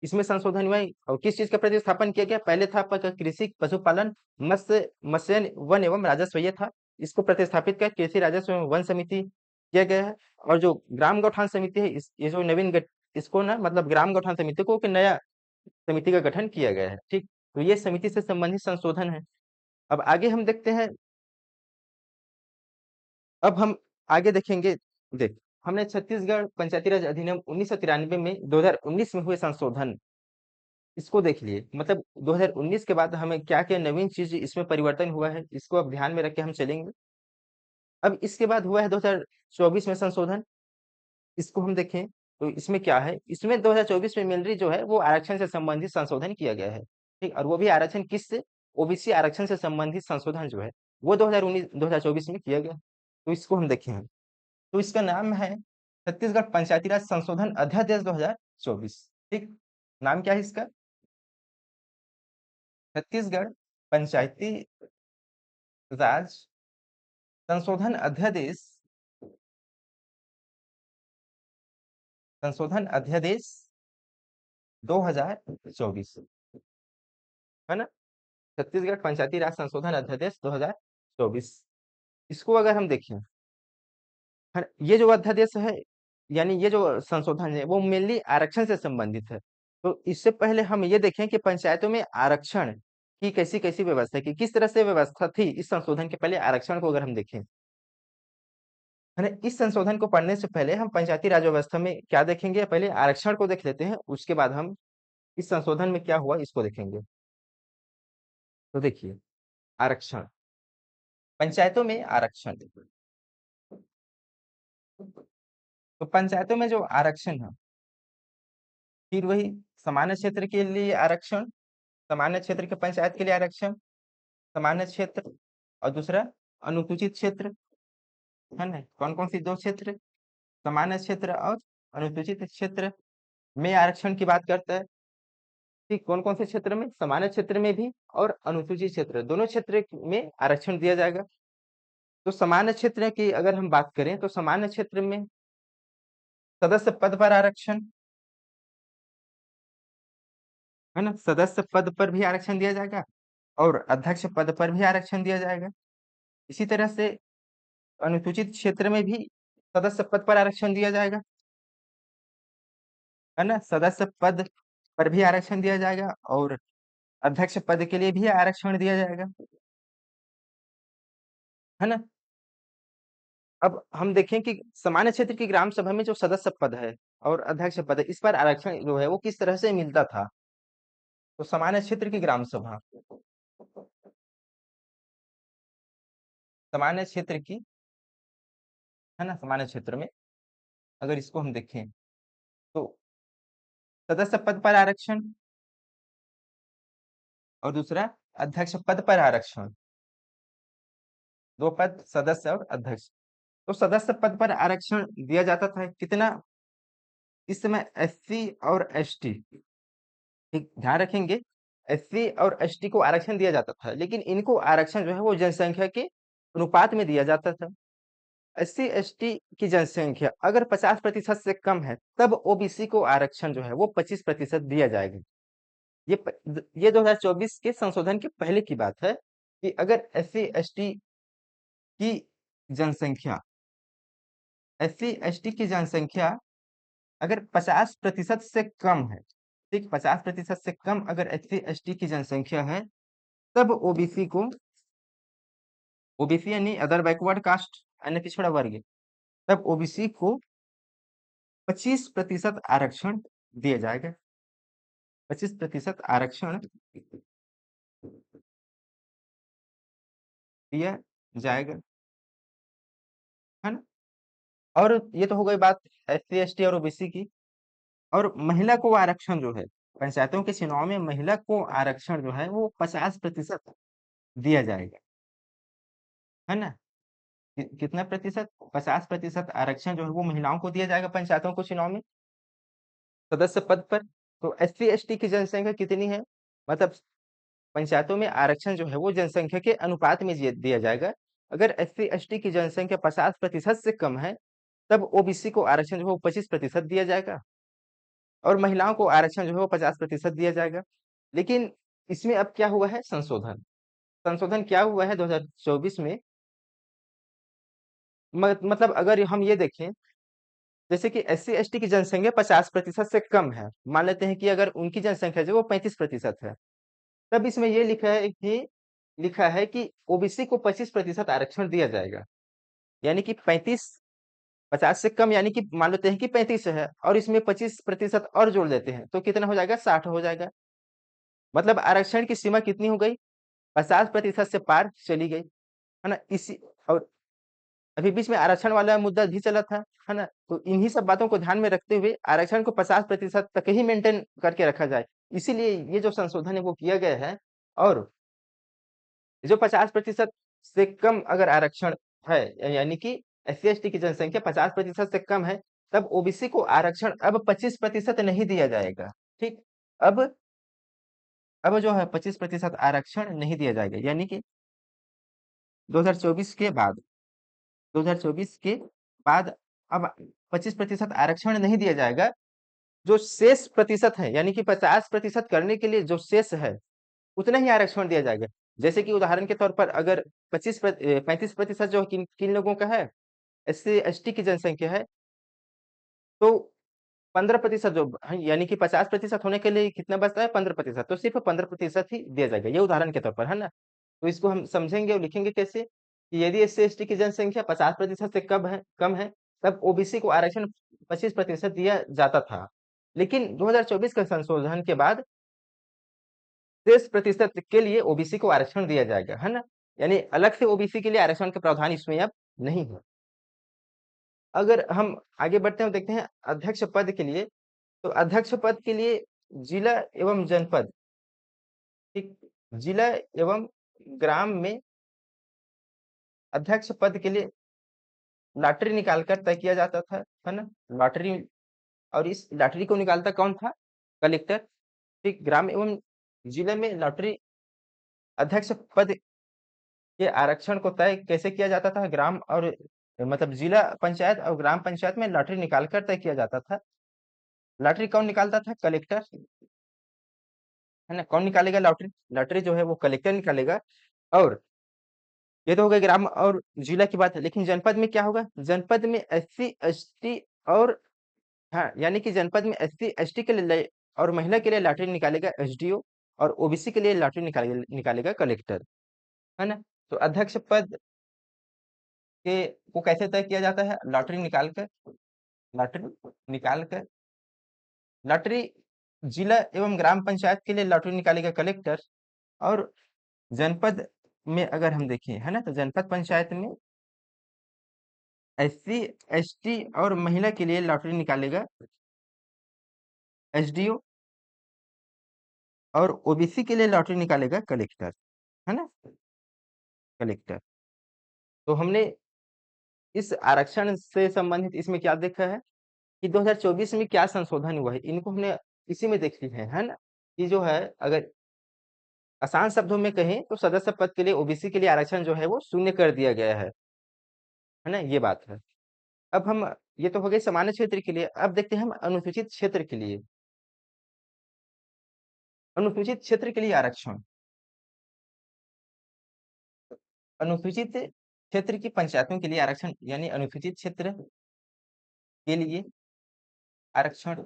इसमें संशोधन हुआ है। और किस चीज का प्रतिस्थापन किया गया? पहले था आपका कृषि पशुपालन मत्स्य मत्स्य वन एवं राजस्व, ये था। इसको प्रतिस्थापित कर कृषि राजस्व एवं वन समिति किया गया है। और जो ग्राम गौठान समिति है, ये जो नवीन इसको ना मतलब ग्राम गौठान समिति को एक नया समिति का गठन किया गया है। ठीक, तो ये समिति से संबंधित संशोधन है। अब आगे हम देखते हैं। अब हम आगे देखेंगे। देख, हमने छत्तीसगढ़ पंचायती राज अधिनियम 1993 में 2019 में हुए संशोधन, इसको देख लिए। मतलब 2019 के बाद हमें क्या क्या नवीन चीज इसमें परिवर्तन हुआ है, इसको अब ध्यान में रख के हम चलेंगे। अब इसके बाद हुआ है 2024 में संशोधन, इसको हम देखें तो इसमें क्या है? इसमें 2024 में मिलिट्री जो है वो आरक्षण से संबंधित संशोधन किया गया है। ठीक, और वो भी आरक्षण किससे? ओबीसी आरक्षण से संबंधित संशोधन जो है वो 2019 2024 में किया गया। तो इसको हम देखें। तो इसका नाम है छत्तीसगढ़ पंचायती राज संशोधन अध्यादेश 2024। ठीक, नाम क्या है इसका? छत्तीसगढ़ पंचायती राज संशोधन अध्यादेश, संशोधन अध्यादेश 2024, है ना? छत्तीसगढ़ पंचायती राज संशोधन अध्यादेश 2024। इसको अगर हम देखें, ये जो अध्यादेश है यानी ये जो संशोधन है वो मेनली आरक्षण से संबंधित है। तो इससे पहले हम ये देखें कि पंचायतों में आरक्षण की कैसी कैसी व्यवस्था की, किस तरह से व्यवस्था थी इस संशोधन के पहले। आरक्षण को अगर हम देखें, है ना, इस संशोधन को पढ़ने से पहले हम पंचायती राज व्यवस्था में क्या देखेंगे? पहले आरक्षण को देख लेते हैं, उसके बाद हम इस संशोधन में क्या हुआ इसको देखेंगे। तो देखिए, आरक्षण, पंचायतों में आरक्षण। तो पंचायतों में जो आरक्षण है, फिर वही सामान्य क्षेत्र के लिए आरक्षण, सामान्य क्षेत्र के पंचायत के लिए आरक्षण, सामान्य क्षेत्र और दूसरा अनुसूचित क्षेत्र, है ना? कौन कौन सी दो क्षेत्र? सामान्य क्षेत्र और अनुसूचित क्षेत्र में आरक्षण की बात करता है। ठीक, कौन कौन से क्षेत्र में? सामान्य क्षेत्र में भी और अनुसूचित क्षेत्र, दोनों क्षेत्र में आरक्षण दिया जाएगा। तो सामान्य क्षेत्र की अगर हम बात करें तो सामान्य क्षेत्र में सदस्य पद पर आरक्षण, है ना? सदस्य पद पर भी आरक्षण दिया जाएगा और अध्यक्ष पद पर भी आरक्षण दिया जाएगा। इसी तरह से अनुसूचित क्षेत्र में भी सदस्य पद पर आरक्षण दिया जाएगा, है ना? सदस्य पद पर भी आरक्षण दिया जाएगा और अध्यक्ष पद के लिए भी आरक्षण दिया जाएगा, है ना? अब हम देखें कि सामान्य क्षेत्र की ग्राम सभा में जो सदस्य पद है और अध्यक्ष पद है, इस पर आरक्षण जो है वो किस तरह से मिलता था। तो सामान्य क्षेत्र की ग्राम सभा, सामान्य क्षेत्र की, है ना, सामान्य क्षेत्र में अगर इसको हम देखें तो सदस्य पद पर आरक्षण और दूसरा अध्यक्ष पद पर आरक्षण, दो पद सदस्य और अध्यक्ष। तो सदस्य पद पर आरक्षण दिया जाता था कितना? इस समय एससी और एसटी, ठीक ध्यान रखेंगे, एससी और एसटी को आरक्षण दिया जाता था, लेकिन इनको आरक्षण जो है वो जनसंख्या के अनुपात में दिया जाता था। एससी एसटी की जनसंख्या अगर 50% से कम है तब ओबीसी को आरक्षण जो है वो 25% दिया जाएगा। ये 2024 के संशोधन के पहले की बात है कि अगर SC ST की जनसंख्या SC ST की जनसंख्या अगर 50% से कम है, ठीक, 50% से कम अगर SC ST की जनसंख्या है, तब ओबीसी यानी अदर बैकवर्ड कास्ट, अन्य पिछड़ा वर्ग, तब ओबीसी को 25% आरक्षण दिया जाएगा। 25% आरक्षण दिया जाएगा, है ना। और ये तो हो गई बात SC ST और ओबीसी की। और महिला को आरक्षण जो है, पंचायतों के चुनाव में महिला को आरक्षण जो है वो 50% दिया जाएगा, है ना। कितना प्रतिशत? 50% आरक्षण जो है वो महिलाओं को दिया जाएगा पंचायतों को चुनाव में, सदस्य पद पर। तो SC ST की जनसंख्या कितनी है? मतलब पंचायतों में आरक्षण जो है वो जनसंख्या के अनुपात में दिया जाएगा। अगर SC ST की जनसंख्या 50% से कम है, तब ओबीसी को आरक्षण जो है वो 25% दिया जाएगा, और महिलाओं को आरक्षण जो है वो 50% दिया जाएगा। लेकिन इसमें अब क्या हुआ है? संशोधन। संशोधन क्या हुआ है 2024 में? मतलब अगर हम ये देखें, जैसे कि SC ST की जनसंख्या 50% से कम है, मान लेते हैं कि अगर उनकी जनसंख्या जो है वो 35% है, तब इसमें ये लिखा है कि ओबीसी को 25% आरक्षण दिया जाएगा। यानी कि 35, 50 से कम, यानी कि मान लेते हैं कि 35 है, और इसमें 25% और जोड़ देते हैं तो कितना हो जाएगा? 60 हो जाएगा। मतलब आरक्षण की सीमा कितनी हो गई? 50% से पार चली गई, है ना। इसी और अभी बीच में आरक्षण वाला मुद्दा भी चला था, है ना। तो इन्हीं सब बातों को ध्यान में रखते हुए आरक्षण को 50% तक ही मेंटेन करके रखा जाए, इसीलिए ये जो संशोधन है वो किया गया है। और जो 50% से कम अगर आरक्षण है, यानी कि SC ST की जनसंख्या 50% से कम है, तब ओबीसी को आरक्षण अब 25% नहीं दिया जाएगा, ठीक। अब अब जो है 25% आरक्षण नहीं दिया जाएगा, यानी कि 2024 के बाद, 2024 के बाद अब 25% आरक्षण नहीं दिया जाएगा। जो शेष प्रतिशत है, यानी कि 50% करने के लिए जो शेष है, उतना ही आरक्षण दिया जाएगा। जैसे कि उदाहरण के तौर पर अगर 35% जो किन किन लोगों का है, SC ST की जनसंख्या है, तो 15% जो यानी कि 50% होने के लिए कितना बचता है? 15%, तो सिर्फ 15% ही दिया जाएगा, ये उदाहरण के तौर पर, है ना। तो इसको हम समझेंगे और लिखेंगे कैसे, कि यदि SC ST की जनसंख्या 50% से कम है, तब ओबीसी को आरक्षण 25% दिया जाता था। लेकिन 2024 का संशोधन के बाद 30% के लिए ओबीसी को आरक्षण दिया जाएगा, है ना। यानी अलग से ओबीसी के लिए आरक्षण का प्रावधान इसमें अब नहीं है। अगर हम आगे बढ़ते हैं और देखते हैं अध्यक्ष पद के लिए, तो अध्यक्ष पद के लिए जिला एवं जनपद, ठीक, जिला एवं ग्राम में अध्यक्ष पद के लिए लॉटरी निकालकर तय किया जाता था, है ना। लॉटरी, और इस लॉटरी को निकालता कौन था? कलेक्टर, ठीक। ग्राम एवं जिले में लॉटरी, अध्यक्ष पद के आरक्षण को तय कैसे किया जाता था? ग्राम और मतलब जिला पंचायत और ग्राम पंचायत में लॉटरी निकालकर तय किया जाता था। लॉटरी कौन निकालता था? कलेक्टर, है ना। कौन निकालेगा लॉटरी? लॉटरी जो है वो कलेक्टर निकालेगा। और ये तो हो गई ग्राम और जिला की बात है, लेकिन जनपद में क्या होगा? जनपद में SC ST और, हाँ, यानी कि जनपद में SC ST के लिए और महिला के लिए लॉटरी निकालेगा SDO, और ओबीसी के लिए लॉटरी निकालेगा कलेक्टर, है ना। तो अध्यक्ष पद के को कैसे तय किया जाता है? लॉटरी निकाल कर लॉटरी जिला एवं ग्राम पंचायत के लिए लॉटरी निकालेगा कलेक्टर, और जनपद में अगर हम देखें, है ना, तो जनपद पंचायत में SC ST और महिला के लिए लॉटरी निकालेगा SDO, और ओबीसी के लिए लॉटरी निकालेगा कलेक्टर, है ना, कलेक्टर। तो हमने इस आरक्षण से संबंधित इसमें क्या देखा है कि 2024 में क्या संशोधन हुआ है, इनको हमने इसी में देख ली है ना। कि जो है, अगर आसान शब्दों में कहें तो सदस्य पद के लिए ओबीसी के लिए आरक्षण जो है वो शून्य कर दिया गया है ना, ये बात है। अब हम, ये तो हो गई सामान्य क्षेत्र के लिए, अब देखते हैं हम अनुसूचित क्षेत्र के लिए। अनुसूचित क्षेत्र के लिए आरक्षण, अनुसूचित क्षेत्र की पंचायतों के लिए आरक्षण यानी अनुसूचित क्षेत्र के लिए आरक्षण।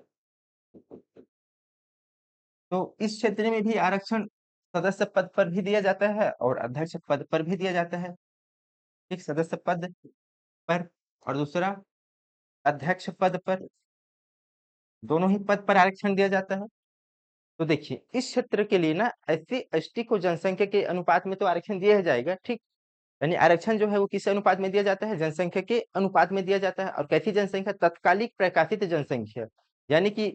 तो इस क्षेत्र में भी आरक्षण सदस्य पद पर भी दिया जाता है और अध्यक्ष पद पर भी दिया जाता है। एक सदस्य पद पर और दूसरा अध्यक्ष पद पर, दोनों ही पद पर आरक्षण दिया जाता है। तो देखिए इस क्षेत्र के लिए ना एससी एसटी को जनसंख्या के अनुपात में तो आरक्षण दिया जाएगा, ठीक। यानी आरक्षण जो है वो किस अनुपात में दिया जाता है, जनसंख्या के अनुपात में दिया जाता है। और कैसी जनसंख्या, तत्कालिक प्रकाशित जनसंख्या। यानी कि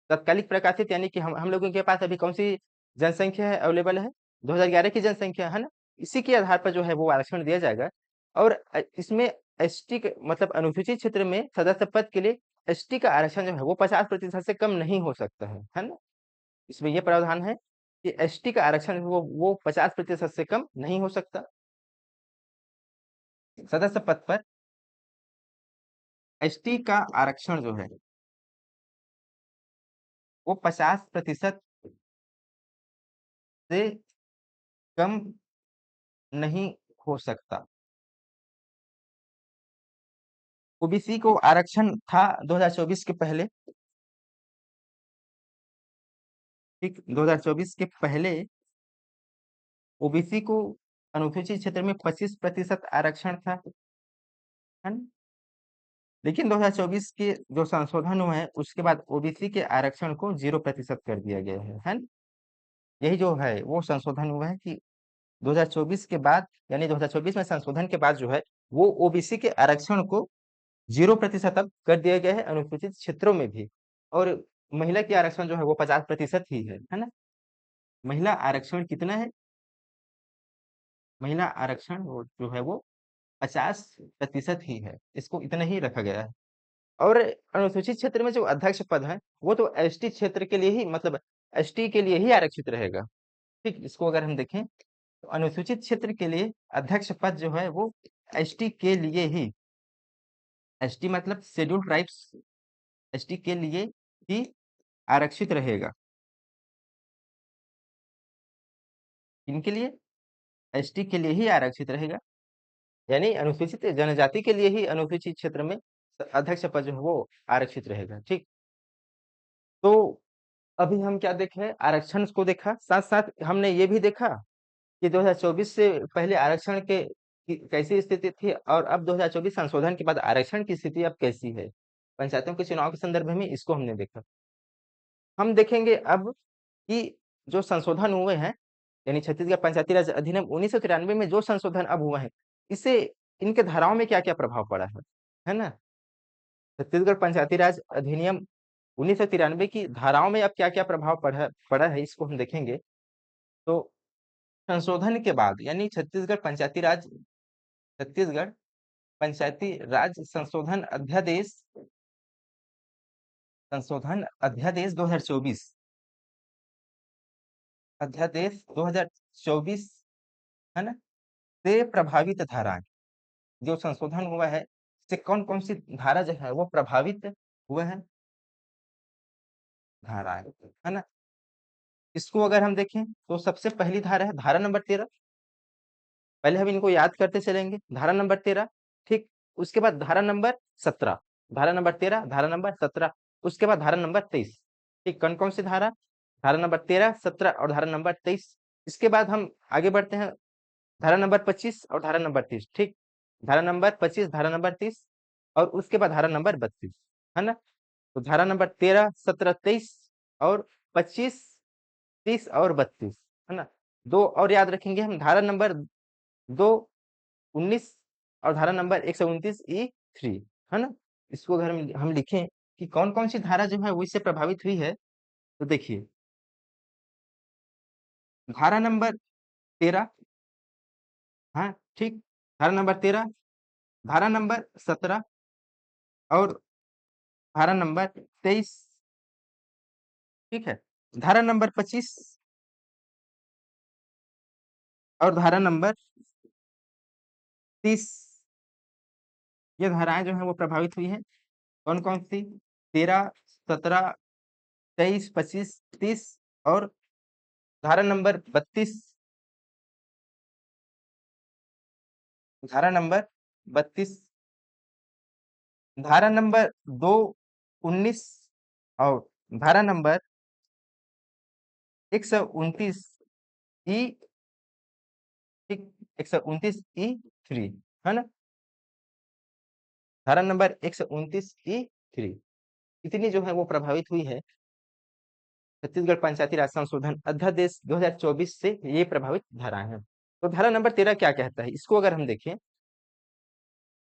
तत्कालिक प्रकाशित यानी कि हम लोगों के पास अभी कौन सी जनसंख्या है, अवेलेबल है 2011 की जनसंख्या है ना। इसी के आधार पर जो है वो आरक्षण दिया जाएगा। और इसमें एसटी मतलब अनुसूचित क्षेत्र में सदस्य पद के लिए एसटी का आरक्षण जो है वो 50% से कम नहीं हो सकता है ना। इसमें यह प्रावधान है कि एसटी का आरक्षण वो 50% से कम नहीं हो सकता। सदस्य पद पर एसटी का आरक्षण जो है वो 50% से कम नहीं हो सकता। ओबीसी को आरक्षण था 2024 के पहले, ठीक। 2024 के पहले ओबीसी को अनुसूचित क्षेत्र में 25% आरक्षण था, है ना। लेकिन 2024 के जो संशोधन हुए हैं उसके बाद ओबीसी के आरक्षण को 0% कर दिया गया है ना। यही जो है वो संशोधन हुआ है कि 2024 के बाद यानी 2024 में संशोधन के बाद जो है वो ओबीसी के आरक्षण को 0% अब कर दिया गया है अनुसूचित क्षेत्रों में भी। और महिला की आरक्षण जो है वो 50% ही है ना। महिला आरक्षण कितना है, महिला आरक्षण वो जो है वो 50% ही है, इसको इतना ही रखा गया है। और अनुसूचित क्षेत्र में जो अध्यक्ष पद है वो तो एसटी क्षेत्र के लिए ही मतलब एसटी के लिए ही आरक्षित रहेगा, ठीक। इसको अगर हम देखें तो अनुसूचित क्षेत्र के लिए अध्यक्ष पद जो है वो एसटी के लिए ही, एसटी मतलब शेड्यूल ट्राइब्स, एसटी के लिए ही आरक्षित रहेगा। इनके लिए एसटी के लिए ही आरक्षित रहेगा, यानी अनुसूचित जनजाति के लिए ही अनुसूचित क्षेत्र में अध्यक्ष पद जो है वो आरक्षित रहेगा, ठीक। तो अभी हम क्या देखे, आरक्षण को देखा, साथ साथ हमने ये भी देखा कि 2024 से पहले आरक्षण के कैसी स्थिति थी और अब 2024 संशोधन के बाद आरक्षण की स्थिति अब कैसी है। पंचायतों के चुनाव के संदर्भ में इसको हमने देखा। हम देखेंगे अब कि जो संशोधन हुए हैं यानी छत्तीसगढ़ पंचायती राज अधिनियम 1993 में जो संशोधन अब हुआ है, इससे इनके धाराओं में क्या क्या प्रभाव पड़ा है ना। छत्तीसगढ़ पंचायती राज अधिनियम 1993 की धाराओं में अब क्या क्या प्रभाव पड़ा पड़ा है इसको हम देखेंगे। तो संशोधन के बाद यानी छत्तीसगढ़ पंचायती राज संशोधन अध्यादेश 2024, अध्यादेश 2024 है ना, से प्रभावित धाराएं, जो संशोधन हुआ है से कौन कौन सी धारा जो है वो प्रभावित हुए हैं, धाराएं, है ना। इसको अगर हम देखें तो सबसे पहली धारा है धारा नंबर 13। पहले हम इनको याद करते चलेंगे, धारा नंबर 13, ठीक। उसके बाद धारा नंबर 17, धारा नंबर 13, धारा नंबर 17, उसके बाद धारा नंबर 23, ठीक। कौन कौन सी धारा, धारा नंबर 13, 17 और धारा नंबर 23। इसके बाद हम आगे बढ़ते हैं, धारा नंबर 25 और धारा नंबर 30, ठीक। धारा नंबर 25, धारा नंबर 30 और उसके बाद धारा नंबर 32, है ना। तो धारा नंबर 13, 17, 23 और 25, 30 और 32, है ना। दो और याद रखेंगे हम, धारा नंबर 2, 19 और धारा नंबर 129E3, है ना। इसको अगर हम लिखें कि कौन कौन सी धारा जो है वो इससे प्रभावित हुई है, तो देखिए धारा नंबर 13, हाँ ठीक, धारा नंबर 13, धारा नंबर 17 और धारा नंबर 23, ठीक है। धारा नंबर 25 और धारा नंबर 30, ये धाराएं जो है वो प्रभावित हुई हैं। कौन कौन सी, 13, 17, 23, 25, 30 और धारा नंबर 32, धारा नंबर 32, धारा नंबर 219 और धारा नंबर 129 ई, ठीक, 129E3, है ना, धारा नंबर 129E3, इतनी जो है वो प्रभावित हुई है छत्तीसगढ़ पंचायती राज संशोधन अध्यादेश 2024 से, ये प्रभावित धाराएं हैं। तो धारा नंबर 13 क्या कहता है, इसको अगर हम देखें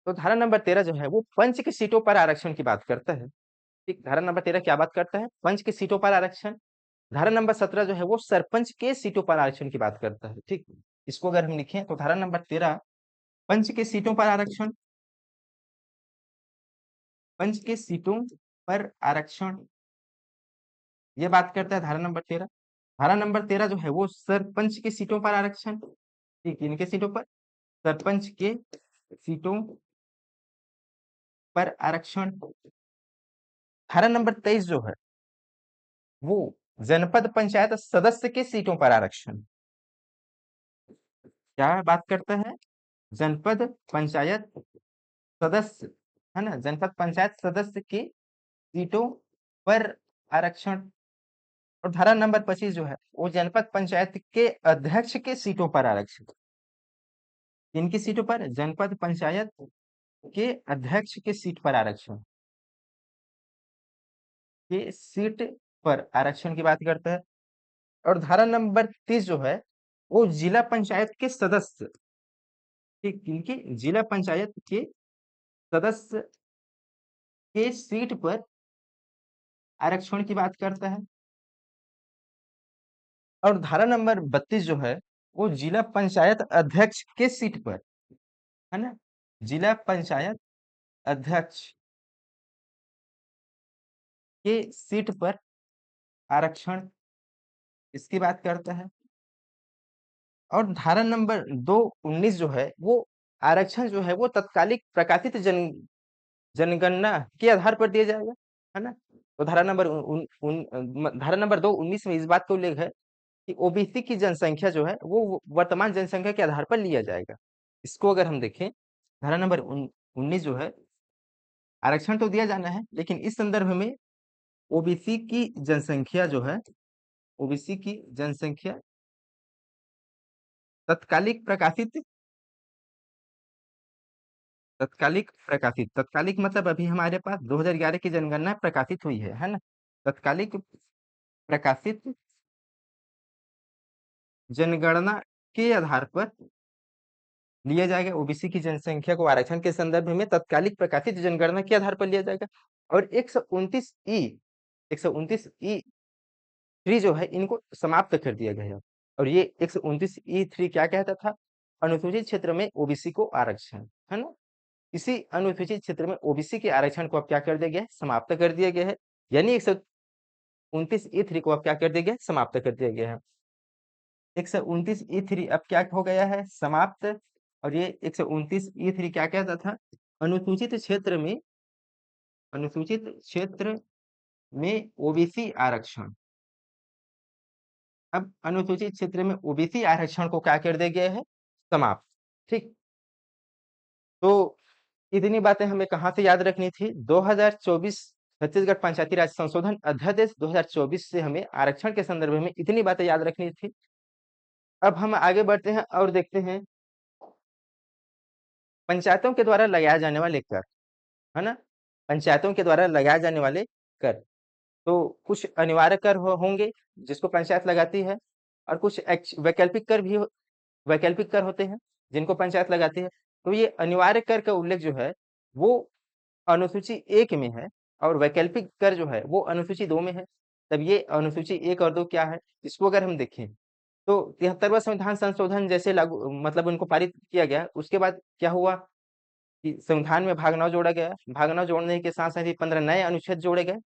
तो धारा नंबर 13 जो है वो पंच की सीटों पर आरक्षण की बात करता है। ठीक, धारा नंबर 13 क्या बात करता है, पंच की सीटों पर आरक्षण। धारा नंबर 17 जो है वो सरपंच के सीटों पर आरक्षण की बात करता है। ठीक, इसको अगर हम लिखें तो धारा नंबर 13 पंच के सीटों पर आरक्षण, पंच के सीटों पर आरक्षण, ये बात करता है धारा नंबर 13। धारा नंबर 13 जो है वो सरपंच की सीटों पर आरक्षण, ठीक, इनके सीटों पर, सरपंच के सीटों पर आरक्षण। धारा नंबर 23 जो है वो जनपद पंचायत सदस्य के सीटों पर आरक्षण, क्या बात करता है, जनपद पंचायत सदस्य, है ना, जनपद पंचायत सदस्य की सीटों पर आरक्षण। और धारा नंबर 25 जो है वो जनपद पंचायत के अध्यक्ष के सीटों पर आरक्षण, इनकी सीटों पर, जनपद पंचायत के अध्यक्ष के सीट पर आरक्षण, के सीट पर आरक्षण की बात करता है। और धारा नंबर 30 जो है वो जिला पंचायत के सदस्य, ठीक, इनकी जिला पंचायत के सदस्य के सीट पर आरक्षण की बात करता है। और धारा नंबर 32 जो है वो जिला पंचायत अध्यक्ष के सीट पर, है ना, जिला पंचायत अध्यक्ष के सीट पर आरक्षण, इसकी बात करता है। और धारा नंबर 219 जो है वो आरक्षण जो है वो तत्कालिक प्रकाशित जनगणना के आधार पर दिया जाएगा, है ना। तो धारा नंबर धारा नंबर 219 में इस बात का उल्लेख है कि ओबीसी की जनसंख्या जो है वो वर्तमान जनसंख्या के आधार पर लिया जाएगा। इसको अगर हम देखें, धारा नंबर 19 जो है, आरक्षण तो दिया जाना है लेकिन इस संदर्भ में ओबीसी की जनसंख्या जो है, ओबीसी की जनसंख्या तत्कालिक प्रकाशित, तत्कालिक प्रकाशित, तत्कालिक मतलब अभी हमारे पास 2011 की जनगणना प्रकाशित हुई है ना, तत्कालिक प्रकाशित जनगणना के आधार पर लिया जाएगा। ओबीसी की जनसंख्या को आरक्षण के संदर्भ में तत्कालिक प्रकाशित जनगणना के आधार पर लिया जाएगा। और 129E, 129E3 जो है इनको समाप्त कर दिया गया। और ये 129E3 क्या कहता था, अनुसूचित क्षेत्र में ओबीसी को आरक्षण, है ना, इसी अनुसूचित क्षेत्र में ओबीसी के आरक्षण को अब क्या कर दिया गया है, समाप्त कर दिया गया है। यानी 129E3 को अब क्या कर दिया गया है, समाप्त कर दिया गया है। 129E3 अब क्या हो गया है, समाप्त। और ये 129E3 क्या कहता था, अनुसूचित क्षेत्र में, अनुसूचित क्षेत्र में ओबीसी आरक्षण, अब अनुसूचित क्षेत्र में ओबीसी आरक्षण को क्या कर दिया गया है, समाप्त। ठीक, तो इतनी बातें हमें कहाँ से याद रखनी थी, 2024 छत्तीसगढ़ पंचायती राज संशोधन अध्यादेश 2024 से हमें आरक्षण के संदर्भ में इतनी बातें याद रखनी थी। अब हम आगे बढ़ते हैं और देखते हैं पंचायतों के द्वारा लगाए जाने वाले कर, है ना, पंचायतों के द्वारा लगाए जाने वाले कर। तो कुछ अनिवार्य कर होंगे जिसको पंचायत लगाती है, और कुछ वैकल्पिक कर भी वैकल्पिक कर होते हैं जिनको पंचायत लगाती है। तो ये अनिवार्य कर का उल्लेख जो है वो अनुसूची 1 में है, और वैकल्पिक कर जो है वो अनुसूची 2 में है। तब ये अनुसूची 1 और 2 क्या है, इसको अगर हम देखें तो 73वां संविधान संशोधन जैसे लागू, मतलब उनको पारित किया गया, उसके बाद क्या हुआ कि संविधान में भाग 9 जोड़ा गया। भाग 9 जोड़ने के साथ साथ ही 15 नए अनुच्छेद जोड़े गए,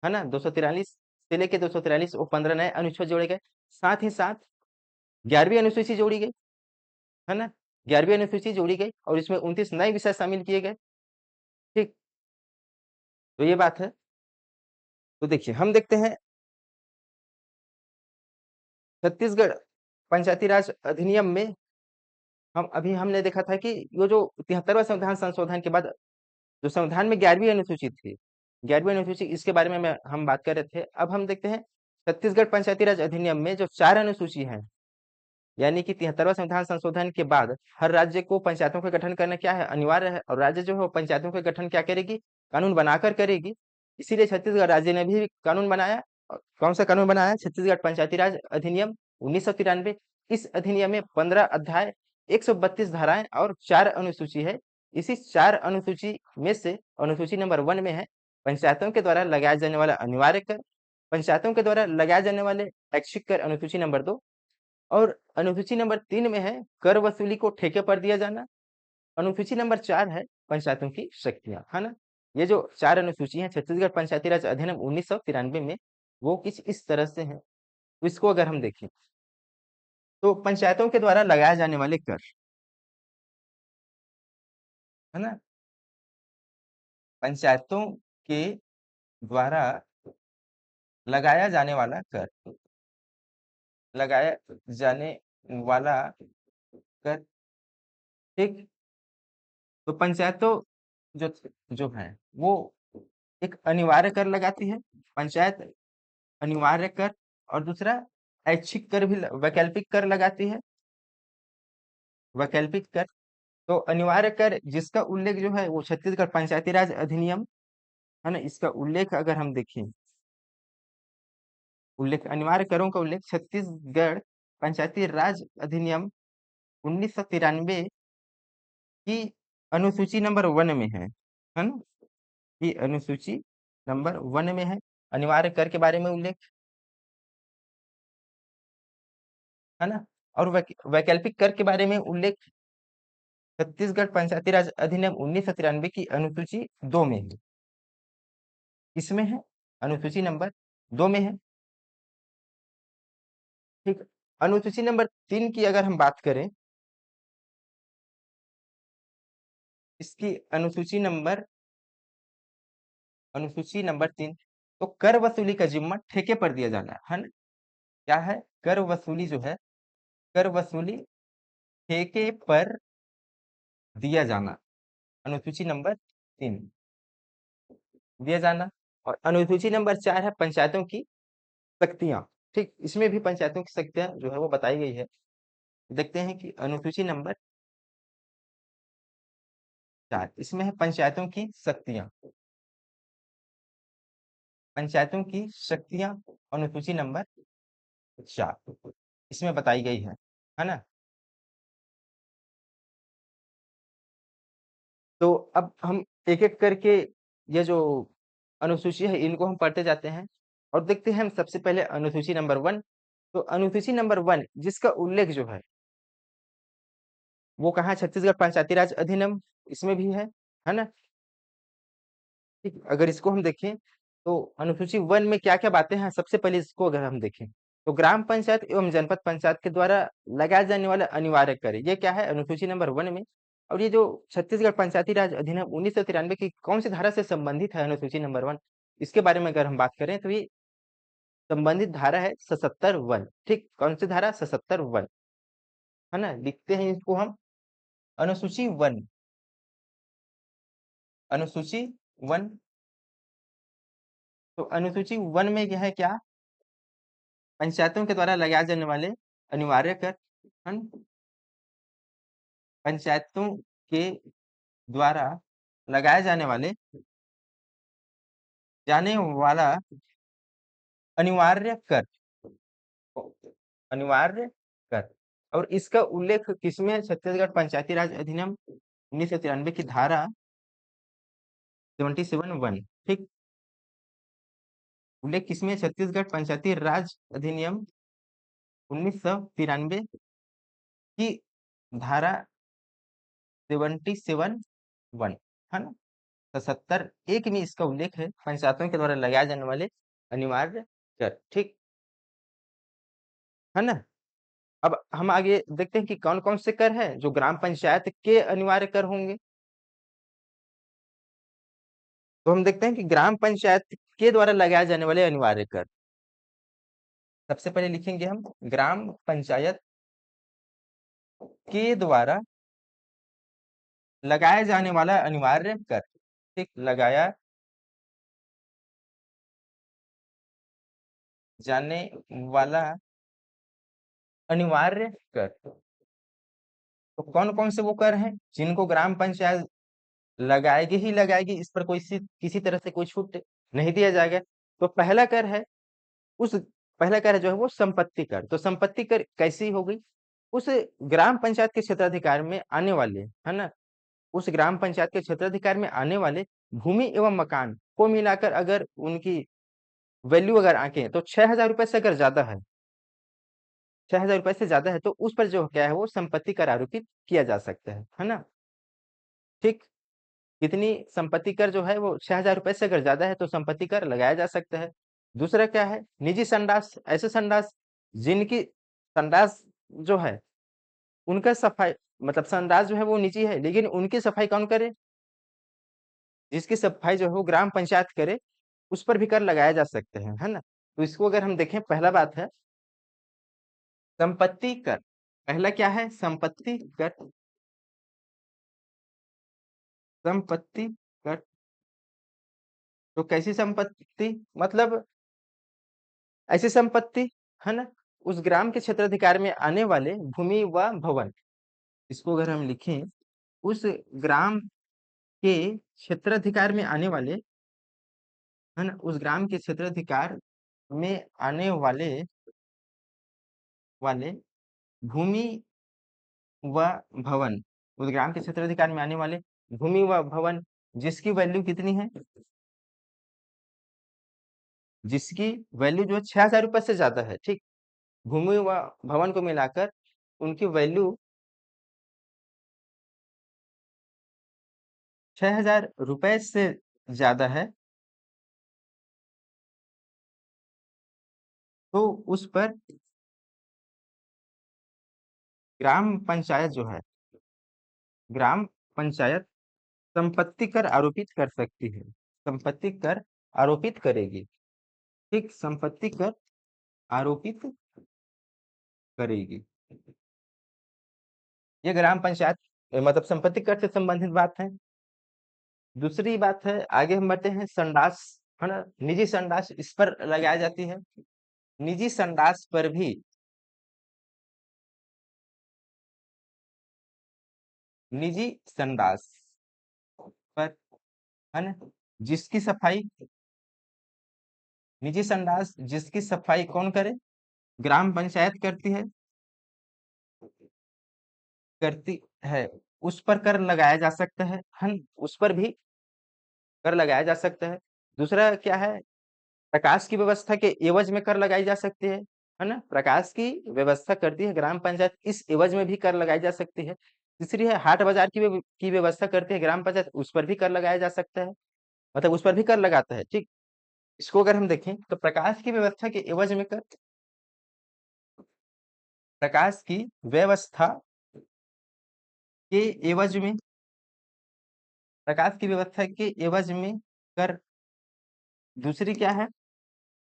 है ना, 243 से लेके 243 वो 15 नए अनुच्छेद जोड़े गए। साथ ही साथ 11वीं अनुसूची जोड़ी गई, है ना, 11वीं अनुसूची जोड़ी गई और इसमें 29 नए विषय शामिल किए गए। ठीक, तो ये बात है। तो देखिए हम देखते हैं छत्तीसगढ़ पंचायती राज अधिनियम में हमने देखा था कि वो जो 73वां संविधान संशोधन के बाद जो संविधान में 11वीं अनुसूची थी, 11वीं अनुसूची, इसके बारे में हम बात कर रहे थे। अब हम देखते हैं छत्तीसगढ़ पंचायती राज अधिनियम में जो 4 अनुसूची है, यानी कि 73वां संविधान संशोधन के बाद हर राज्य को पंचायतों का गठन करना क्या है, अनिवार्य है। और राज्य जो है वो पंचायतों का गठन क्या करेगी, कानून बनाकर करेगी। इसीलिए छत्तीसगढ़ राज्य ने भी कानून बनाया। और कौन सा कानून बनाया? छत्तीसगढ़ पंचायती राज अधिनियम 1993। इस अधिनियम में 15 अध्याय, 132 धाराएं और 4 अनुसूची है। इसी 4 अनुसूची में से अनुसूची नंबर 1 में है पंचायतों के द्वारा लगाए जाने वाला अनिवार्य कर, पंचायतों के द्वारा लगाए जाने वाले ऐच्छिक कर, अनुसूची नंबर 2। और अनुसूची नंबर 3 में है कर वसूली को ठेके पर दिया जाना। अनुसूची नंबर 4 है पंचायतों की शक्तियां, है ना। ये जो 4 अनुसूची है छत्तीसगढ़ पंचायती राज अधिनियम 1993 में, वो किस इस तरह से है। तो इसको अगर हम देखें तो पंचायतों के द्वारा लगाए जाने वाले कर, है ना, पंचायतों के द्वारा लगाया जाने वाला कर, लगाया जाने वाला कर, ठीक। तो पंचायतों जो जो है वो एक अनिवार्य कर लगाती है, पंचायत अनिवार्य कर। और दूसरा ऐच्छिक कर भी वैकल्पिक कर लगाती है, वैकल्पिक कर। तो अनिवार्य कर जिसका उल्लेख जो है वो छत्तीसगढ़ पंचायती राज अधिनियम, है ना, इसका उल्लेख अगर हम देखें, उल्लेख अनिवार्य करों का उल्लेख छत्तीसगढ़ पंचायती राज अधिनियम 1993 की अनुसूची नंबर 1 में है ना, की अनुसूची नंबर 1 में है। अनिवार्य कर के बारे में उल्लेख, है ना। और वैकल्पिक कर के बारे में उल्लेख छत्तीसगढ़ पंचायती राज अधिनियम 1993 की अनुसूची 2 में है। इसमें है अनुसूची नंबर 2 में है, ठीक। अनुसूची नंबर 3 की अगर हम बात करें, इसकी अनुसूची नंबर 3, तो कर वसूली का जिम्मा ठेके पर दिया जाना है ना। क्या है? कर वसूली जो है, कर वसूली ठेके पर दिया जाना, अनुसूची नंबर 3 दिया जाना। और अनुसूची नंबर 4 है पंचायतों की शक्तियां, ठीक। इसमें भी पंचायतों की शक्तियां जो है वो बताई गई है। देखते हैं कि अनुसूची नंबर 4, इसमें है पंचायतों की शक्तियां, पंचायतों की शक्तियां, अनुसूची नंबर 4 इसमें बताई गई है ना। तो अब हम एक एक करके ये जो अनुसूची है इनको हम पढ़ते जाते हैं और देखते हैं हम सबसे पहले अनुसूची नंबर 1। तो अनुसूची नंबर 1 जिसका उल्लेख जो वो कहाँ है? छत्तीसगढ़ पंचायती राज अधिनियम इसमें भी है ना, ठीक। अगर इसको हम देखें तो अनुसूची 1 में क्या क्या बातें हैं, सबसे पहले इसको अगर हम देखें तो ग्राम पंचायत एवं जनपद पंचायत के द्वारा लगाए जाने वाला अनिवार्य कर, ये क्या है अनुसूची नंबर 1 में। और ये जो छत्तीसगढ़ पंचायती राज अधिनियम 1993 की कौन सी धारा से संबंधित है अनुसूची नंबर 1, इसके बारे में अगर हम बात करें तो ये संबंधित धारा है 77 1, ठीक। कौन सी धारा? 77 1, है ना। लिखते हैं इसको हम अनुसूची 1, अनुसूची 1। तो अनुसूची 1 में यह है क्या? पंचायतों के द्वारा लगाए जाने वाले अनिवार्य कर, है ना? पंचायतों के द्वारा लगाए जाने वाला अनिवार्य कर, अनिवार्य कर। और इसका उल्लेख किसमें है? छत्तीसगढ़ पंचायती राज अधिनियम 1993 की धारा 77 1, ठीक। उल्लेख किसमें है? छत्तीसगढ़ पंचायती राज अधिनियम 1993 की धारा 77 1, है ना। 77 1 में इसका उल्लेख है पंचायतों के द्वारा लगाए जाने वाले अनिवार्य कर, ठीक, है ना। अब हम आगे देखते हैं कि कौन कौन से कर हैं जो ग्राम पंचायत के अनिवार्य कर होंगे। तो हम देखते हैं कि ग्राम पंचायत के द्वारा लगाए जाने वाले अनिवार्य कर, सबसे पहले लिखेंगे हम ग्राम पंचायत के द्वारा लगाया जाने वाला अनिवार्य कर। ठीक, लगाया जाने वाला अनिवार्य कर। तो कौन कौन से वो कर हैं जिनको ग्राम पंचायत लगाएगी ही लगाएगी, इस पर कोई किसी तरह से कोई छूट नहीं दिया जाएगा। तो पहला कर है उस पहला कर जो है वो संपत्ति कर। तो संपत्ति कर कैसी हो गई? उस ग्राम पंचायत के क्षेत्राधिकार में आने वाले, है ना, उस ग्राम पंचायत के क्षेत्राधिकार में आने वाले भूमि एवं मकान को मिलाकर अगर उनकी वैल्यू अगर आंके तो 6,000 रुपए से अगर ज्यादा है, 6,000 रुपए से ज्यादा है, तो उस पर जो क्या है वो संपत्ति कर आरोपित किया जा सकता है ना। ठीक, कितनी संपत्ति कर जो है वो 6,000 रुपए से अगर ज्यादा है तो संपत्ति कर लगाया जा सकता है। दूसरा क्या है? निजी संडास, ऐसे संडास जिनकी संडास जो है उनका सफाई, मतलब संडास जो है वो निजी है लेकिन उनकी सफाई कौन करे? जिसकी सफाई जो है वो ग्राम पंचायत करे, उस पर भी कर लगाया जा सकते हैं, है ना। तो इसको अगर हम देखें, पहला बात है संपत्ति कर। पहला क्या है? संपत्ति कर। संपत्ति कर तो कैसी संपत्ति? मतलब ऐसी संपत्ति, है ना, उस ग्राम के क्षेत्राधिकार में आने वाले भूमि व भवन। इसको अगर हम लिखें, उस ग्राम के क्षेत्राधिकार में आने वाले, है ना, उस ग्राम के क्षेत्राधिकार में आने वाले वाले भूमि व भवन, उस ग्राम के क्षेत्राधिकार में आने वाले भूमि व भवन जिसकी वैल्यू कितनी है? जिसकी वैल्यू जो 6,000 रुपए से ज्यादा है। ठीक, भूमि व भवन को मिलाकर उनकी वैल्यू 6,000 रुपए से ज्यादा है, तो उस पर ग्राम पंचायत जो है, ग्राम पंचायत संपत्ति कर आरोपित कर सकती है। संपत्ति कर आरोपित करेगी। ठीक, संपत्ति कर आरोपित करेगी। ये ग्राम पंचायत मतलब संपत्ति कर से संबंधित बात है। दूसरी बात है, आगे हम बढ़ते हैं, संडास, है ना, निजी संडास इस पर लगाई जाती है। निजी संडास पर भी, निजी संडास पर, है ना, जिसकी सफाई, निजी संडास जिसकी सफाई कौन करे? ग्राम पंचायत करती है, करती है, उस पर कर लगाया जा सकता है न? उस पर भी कर लगाया जा सकता है। दूसरा क्या है? प्रकाश की व्यवस्था के एवज में कर लगाई जा सकती है ना। प्रकाश की व्यवस्था करती है ग्राम पंचायत, इस एवज में भी कर लगाई जा सकती है। तीसरी है हाट बाजार की व्यवस्था करती है ग्राम पंचायत, उस पर भी कर लगाया जा सकता है, मतलब उस पर भी कर लगाता है। ठीक, इसको अगर हम देखें तो प्रकाश की व्यवस्था के एवज में कर, प्रकाश की व्यवस्था के एवज में, प्रकाश की व्यवस्था के एवज में कर। दूसरी क्या है?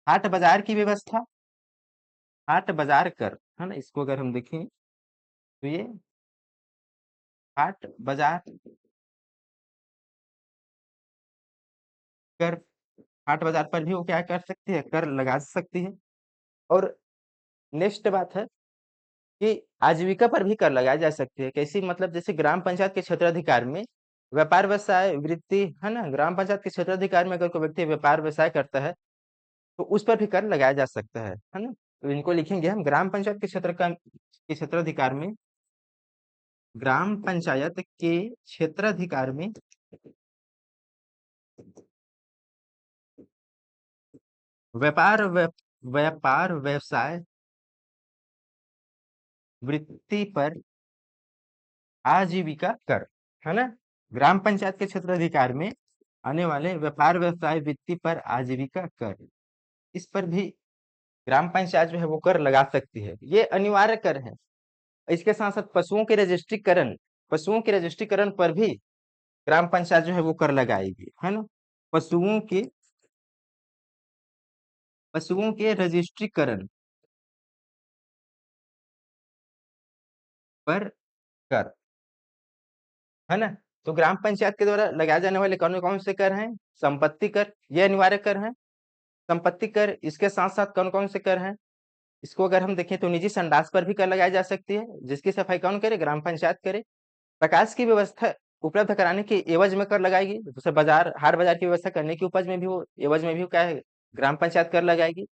हाट बाजार की व्यवस्था, हाट बाजार कर, है ना। इसको अगर हम देखें तो ये हाट बाजार कर, हाट बाजार पर भी वो क्या कर सकती है? कर लगा सकती है। और नेक्स्ट बात है कि आजीविका पर भी कर लगाई जा सकती है। कैसी? मतलब जैसे ग्राम पंचायत के क्षेत्राधिकार में व्यापार व्यवसाय वृत्ति, है ना, ग्राम पंचायत के क्षेत्राधिकार में अगर कोई व्यक्ति व्यापार व्यवसाय करता है तो उस पर भी कर लगाया जा सकता है ना। तो इनको लिखेंगे हम ग्राम पंचायत के क्षेत्राधिकार में, ग्राम पंचायत के क्षेत्राधिकार में व्यापार व्यापार व्यवसाय वृत्ति पर आजीविका कर, है ना। ग्राम पंचायत के क्षेत्राधिकार में आने वाले व्यापार व्यवसाय वृत्ति पर आजीविका कर, इस पर भी ग्राम पंचायत जो है वो कर लगा सकती है। ये अनिवार्य कर है। इसके साथ साथ पशुओं के रजिस्ट्रीकरण पर भी ग्राम पंचायत जो है वो कर लगाएगी, है ना। पशुओं के पशुओं के रजिस्ट्रीकरण, पर कर, है ना? तो ग्राम पंचायत के द्वारा लगाए जाने वाले कौन कौन से कर हैं? संपत्ति कर, ये अनिवार्य कर है। संपत्ति कर, इसके साथ साथ कौन कौन से कर हैं? इसको अगर हम देखें तो निजी संडास पर भी कर लगाई जा सकती है, जिसकी सफाई कौन करे? ग्राम पंचायत करे। प्रकाश की व्यवस्था उपलब्ध कराने की एवज में कर लगाएगी, जैसे बाजार, हाट बाजार की व्यवस्था करने की उपज में भी वो एवज में भी क्या है? ग्राम पंचायत कर लगाएगी।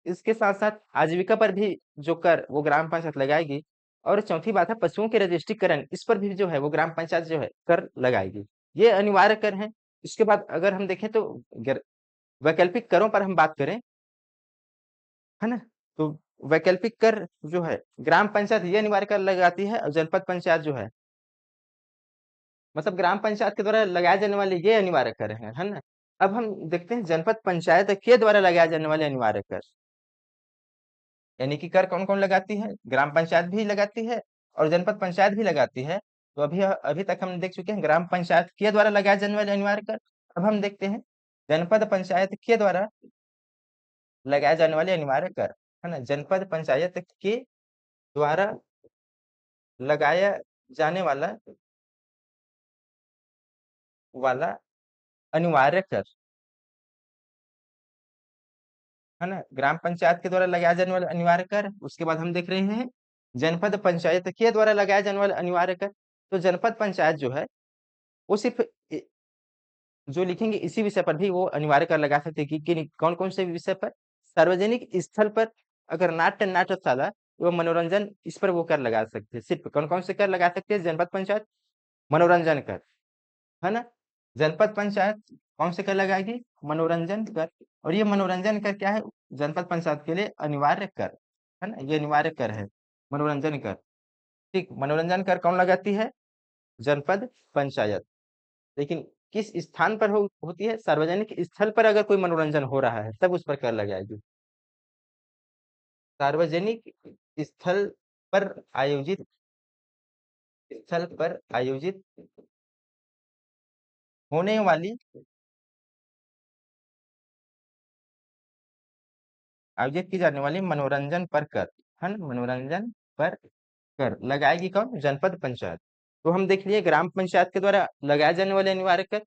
इसके साथ साथ आजीविका पर भी जो कर वो ग्राम पंचायत लगाएगी। और चौथी बात है पशुओं के रजिस्ट्रीकरण, इस पर भी जो है वो ग्राम पंचायत जो है कर लगाएगी। ये अनिवार्य कर है। इसके बाद अगर हम देखें तो वैकल्पिक करों पर हम बात करें, है ना? तो वैकल्पिक कर जो है ग्राम पंचायत ये अनिवार्य कर लगाती है, और जनपद पंचायत जो है, मतलब ग्राम पंचायत के द्वारा लगाए जाने वाले ये अनिवार्य कर है ना? अब हम देखते हैं जनपद पंचायत के द्वारा लगाए जाने वाले अनिवार्य कर, यानी कि कर कौन कौन लगाती है? ग्राम पंचायत भी लगाती है और जनपद पंचायत भी लगाती है। तो अभी अभी तक हम देख चुके हैं ग्राम पंचायत के द्वारा लगाए जाने वाले अनिवार्य कर। अब हम देखते हैं जनपद पंचायत के द्वारा लगाए जाने वाले अनिवार्य कर, है ना? जनपद पंचायत के द्वारा लगाया जाने वाला वाला अनिवार्य कर, है ना? ग्राम पंचायत के द्वारा लगाया जाने वाला अनिवार्य कर। उसके बाद हम देख रहे हैं जनपद पंचायत के द्वारा लगाया जाने वाला अनिवार्य कर। तो जनपद पंचायत जो है वो सिर्फ जो लिखेंगे इसी विषय पर भी वो अनिवार्य कर लगा सकते हैं कि कौन कौन से विषय पर? सार्वजनिक स्थल पर अगर नाट्यशाला एवं मनोरंजन, इस पर वो कर लगा सकते हैं। सिर्फ कौन कौन से कर लगा सकते हैं जनपद पंचायत? मनोरंजन कर, है ना? जनपद पंचायत कौन से कर लगाएगी? मनोरंजन कर। और ये मनोरंजन कर क्या है? जनपद पंचायत के लिए अनिवार्य कर, है ना? ये अनिवार्य कर है मनोरंजन कर। ठीक, मनोरंजन कर कौन लगाती है? जनपद पंचायत। लेकिन किस स्थान पर होती है? सार्वजनिक स्थल पर अगर कोई मनोरंजन हो रहा है तब उस पर कर लगाएगी। सार्वजनिक स्थल पर आयोजित स्थल पर आयोजित होने वाली आयोजित की जाने वाली मनोरंजन पर कर, है ना? मनोरंजन पर कर लगाएगी कौन? जनपद पंचायत। तो हम देख लिए ग्राम पंचायत के द्वारा लगाए जाने वाले अनिवार्य कर।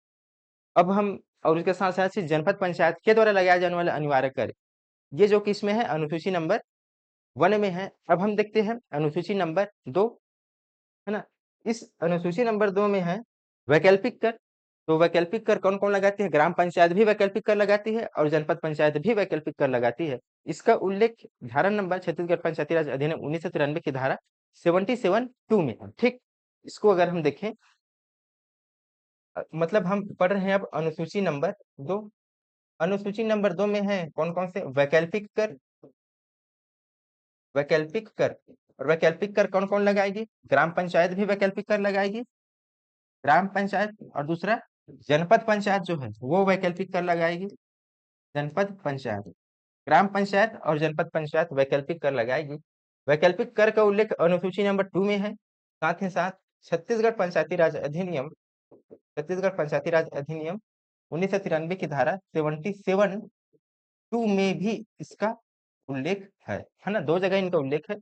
अब हम और उसके साथ साथ से जनपद पंचायत के द्वारा लगाए जाने वाले अनिवार्य कर, ये जो किस में है? अनुसूची नंबर 1 में है। अब हम देखते हैं अनुसूची नंबर 2, है ना? इस अनुसूची नंबर 2 में है वैकल्पिक कर। तो वैकल्पिक कर कौन कौन लगाती है? ग्राम पंचायत भी वैकल्पिक कर लगाती है और जनपद पंचायत भी वैकल्पिक कर लगाती है। इसका उल्लेख धारा नंबर छत्तीसगढ़ पंचायती राज अधिनियम 1993 की धारा 77(2) में है। ठीक, इसको अगर हम देखें, मतलब हम पढ़ रहे हैं अब अनुसूची नंबर 2। अनुसूची नंबर 2 में है कौन कौन से? वैकल्पिक कर, वैकल्पिक कर। और वैकल्पिक कर कौन कौन लगाएगी? ग्राम पंचायत भी वैकल्पिक कर लगाएगी, ग्राम पंचायत। और दूसरा जनपद पंचायत जो है वो वैकल्पिक कर लगाएगी, जनपद पंचायत। ग्राम पंचायत और जनपद पंचायत वैकल्पिक कर लगाएगी। वैकल्पिक कर का उल्लेख अनुसूची नंबर 2 में है। साथ ही साथ छत्तीसगढ़ पंचायती राज अधिनियम छत्तीसगढ़ पंचायती राज अधिनियम 1993 की धारा 77(2) में भी इसका उल्लेख है ना? दो जगह इनका उल्लेख है,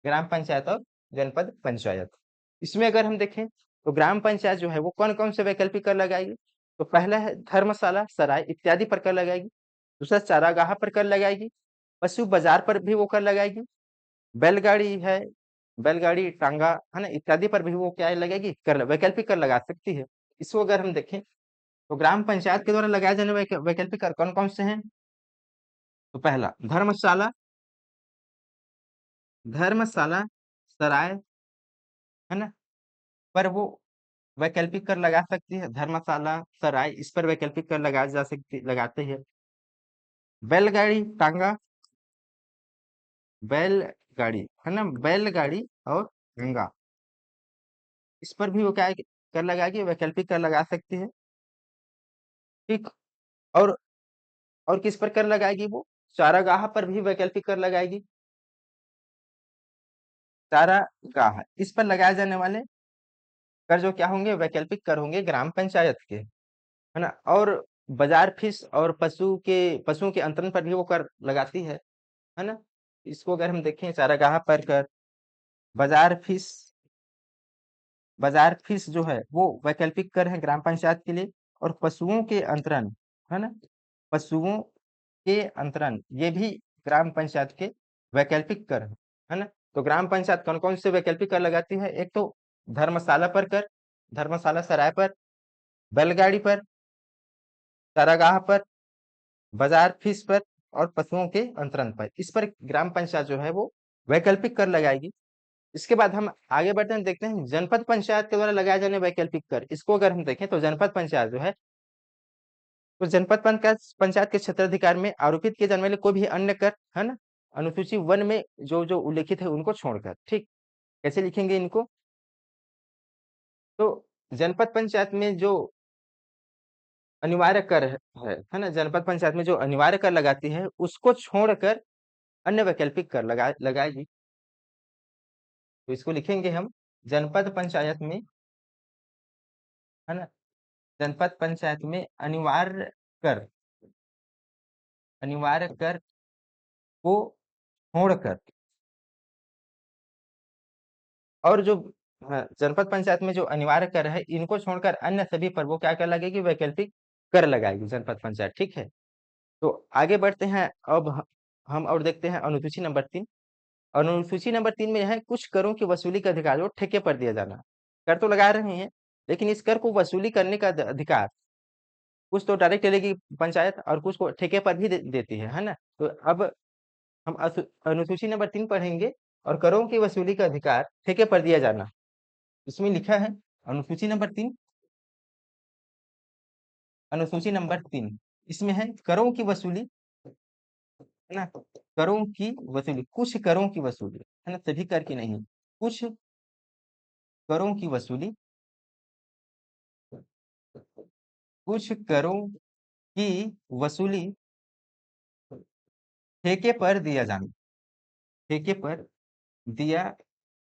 ग्राम पंचायत और जनपद पंचायत। इसमें अगर हम देखें तो ग्राम पंचायत जो है वो कौन कौन से वैकल्पिक कर लगाएगी? तो पहला है धर्मशाला, सराय इत्यादि पर कर लगाएगी। दूसरा चारागाह पर कर लगाएगी। पशु बाजार पर भी वो कर लगाएगी। बैलगाड़ी है, बैलगाड़ी टांगा, है ना, इत्यादि पर भी वो क्या लगेगी? कर, वैकल्पिक कर लगा सकती है। इसको अगर हम देखें तो ग्राम पंचायत के द्वारा लगाए जाने वाले वैकल्पिक कर कौन कौन से हैं? तो पहला धर्मशाला, धर्मशाला, सराय, है ना, पर वो वैकल्पिक कर लगा सकती है। धर्मशाला, सराय, इस पर वैकल्पिक कर लगा जा सकती लगाते हैं। बैलगाड़ी टांगा, बैलगाड़ी, है ना, बैलगाड़ी और गंगा, इस पर भी वो क्या है कि कर लगाएगी? वैकल्पिक कर लगा सकती है। ठीक, और और किस पर कर लगाएगी वो? चारागाह पर भी वैकल्पिक कर लगाएगी। चारागाह, इस पर लगाए जाने वाले कर जो क्या होंगे? वैकल्पिक कर होंगे ग्राम पंचायत के, है ना? और बाजार फीस और पशुओं के अंतरण पर भी वो कर लगाती है ना? इसको अगर हम देखें चारागाह पर कर, बाजार फीस बाजार फीस जो है वो वैकल्पिक कर है ग्राम पंचायत के लिए। और पशुओं के अंतरण, है ना, पशुओं के अंतरण ये भी ग्राम पंचायत के वैकल्पिक कर है ना। तो ग्राम पंचायत कौन कौन से वैकल्पिक कर लगाती है? एक तो धर्मशाला पर कर, धर्मशाला सराय पर, बैलगाड़ी पर, चारागाह पर, बाजार फीस पर और पशुओं के अंतरण पर, इस पर ग्राम पंचायत जो है वो वैकल्पिक कर लगाएगी। इसके बाद हम आगे बढ़ते हैं, देखते हैं जनपद पंचायत के द्वारा लगाए जाने वैकल्पिक कर। इसको अगर हम देखें तो जनपद पंचायत जो है, तो जनपद पंचायत के क्षेत्राधिकार में आरोपित किए जाने वाले कोई भी अन्य कर, है ना, अनुसूची वन में जो जो उल्लेखित है उनको छोड़कर, ठीक। कैसे लिखेंगे इनको? तो जनपद पंचायत में जो अनिवार्य कर है ना, जनपद पंचायत में जो अनिवार्य कर लगाती है उसको छोड़कर अन्य वैकल्पिक कर लगाएगी। तो इसको लिखेंगे हम, जनपद पंचायत में, है ना, जनपद पंचायत में कर, अनिवार्य कर को छोड़कर, और जो, हाँ, जनपद पंचायत में जो अनिवार्य कर है इनको छोड़कर अन्य सभी पर वो क्या कर लगेगी? वैकल्पिक कर लगाएगी जनपद पंचायत, ठीक है। तो आगे बढ़ते हैं अब हम और देखते हैं अनुसूची नंबर 3। अनुसूची नंबर 3 में है कुछ करों की वसूली का अधिकार जो ठेके पर दिया जाना। कर तो लगा रहे हैं, लेकिन इस कर को वसूली करने का अधिकार कुछ तो डायरेक्ट लेगी पंचायत और कुछ को ठेके पर भी देती है ना। तो अब हम अनुसूची नंबर 3 पढ़ेंगे, और करों की वसूली का अधिकार ठेके पर दिया जाना। इसमें लिखा है अनुसूची नंबर 3, अनुसूची नंबर 3, इसमें है करों की वसूली, है ना, करों की वसूली, कुछ करों की वसूली, है ना, सभी कर की नहीं, कुछ करों की वसूली, कुछ करों की वसूली ठेके पर दिया जाना, ठेके पर दिया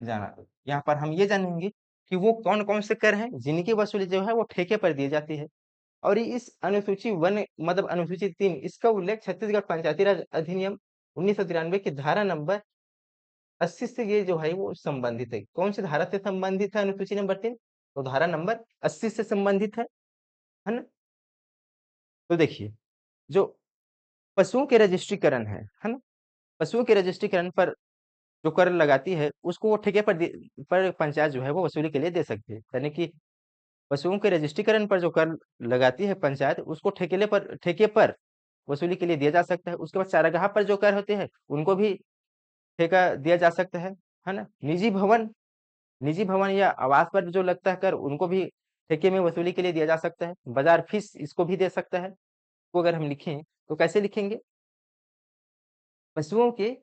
जाना। यहाँ पर हम ये जानेंगे कि वो कौन कौन से कर हैं जिनकी वसूली जो है वो ठेके पर दी जाती है। और इस अनुसूची वन मतलब अनुसूची 3, इसका उल्लेख छत्तीसगढ़ पंचायती राज अधिनियम 1993 की धारा नंबर 80 से ये जो है वो संबंधित है। कौन सी धारा से संबंधित है अनुसूची नंबर 3? तो धारा नंबर 80 से संबंधित है ना। तो देखिए, जो पशुओं के रजिस्ट्रीकरण है ना, पशुओं के रजिस्ट्रीकरण पर जो कर लगाती है उसको वो ठेके पर पर पंचायत जो है वो वसूली के लिए दे सकती है। यानी कि पशुओं के रजिस्ट्रीकरण पर जो कर लगाती है पंचायत उसको ठेके पर वसूली के लिए दिया जा सकता है। उसके बाद चारागाह पर जो कर होते हैं उनको भी ठेका दिया जा सकता है ना। निजी भवन या आवास पर जो लगता है कर उनको भी ठेके में वसूली के लिए दिया जा सकता है। बाजार फीस इसको भी दे सकता है। तो अगर हम लिखें तो कैसे लिखेंगे? पशुओं के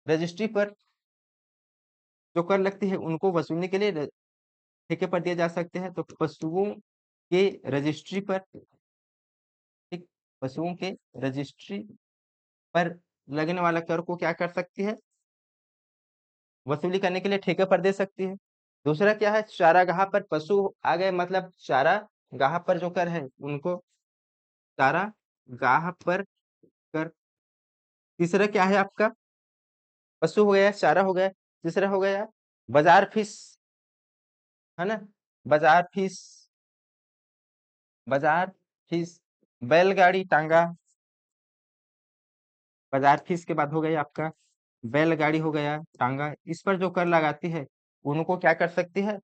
रजिस्ट्री पर जो कर लगती है उनको वसूलने के लिए ठेके पर दिए जा सकते हैं। तो पशुओं के रजिस्ट्री पर, ठीक, पशुओं के रजिस्ट्री पर लगने वाला कर को क्या कर सकती है? वसूली करने के लिए ठेके पर दे सकती है। दूसरा क्या है? चारागाह पर पशु आ गए, मतलब चारागाह पर जो कर है उनको चारागाह पर कर। तीसरा क्या है आपका? पशु हो गया, चारा हो गया। तीसरा हो गया बाजार फीस, है ना, बाजार फीस, बाजार फीस, बैलगाड़ी टांगा। बाजार फीस के बाद हो गया आपका बैलगाड़ी, हो गया टांगा। इस पर जो कर लगाती है उनको क्या कर सकती है?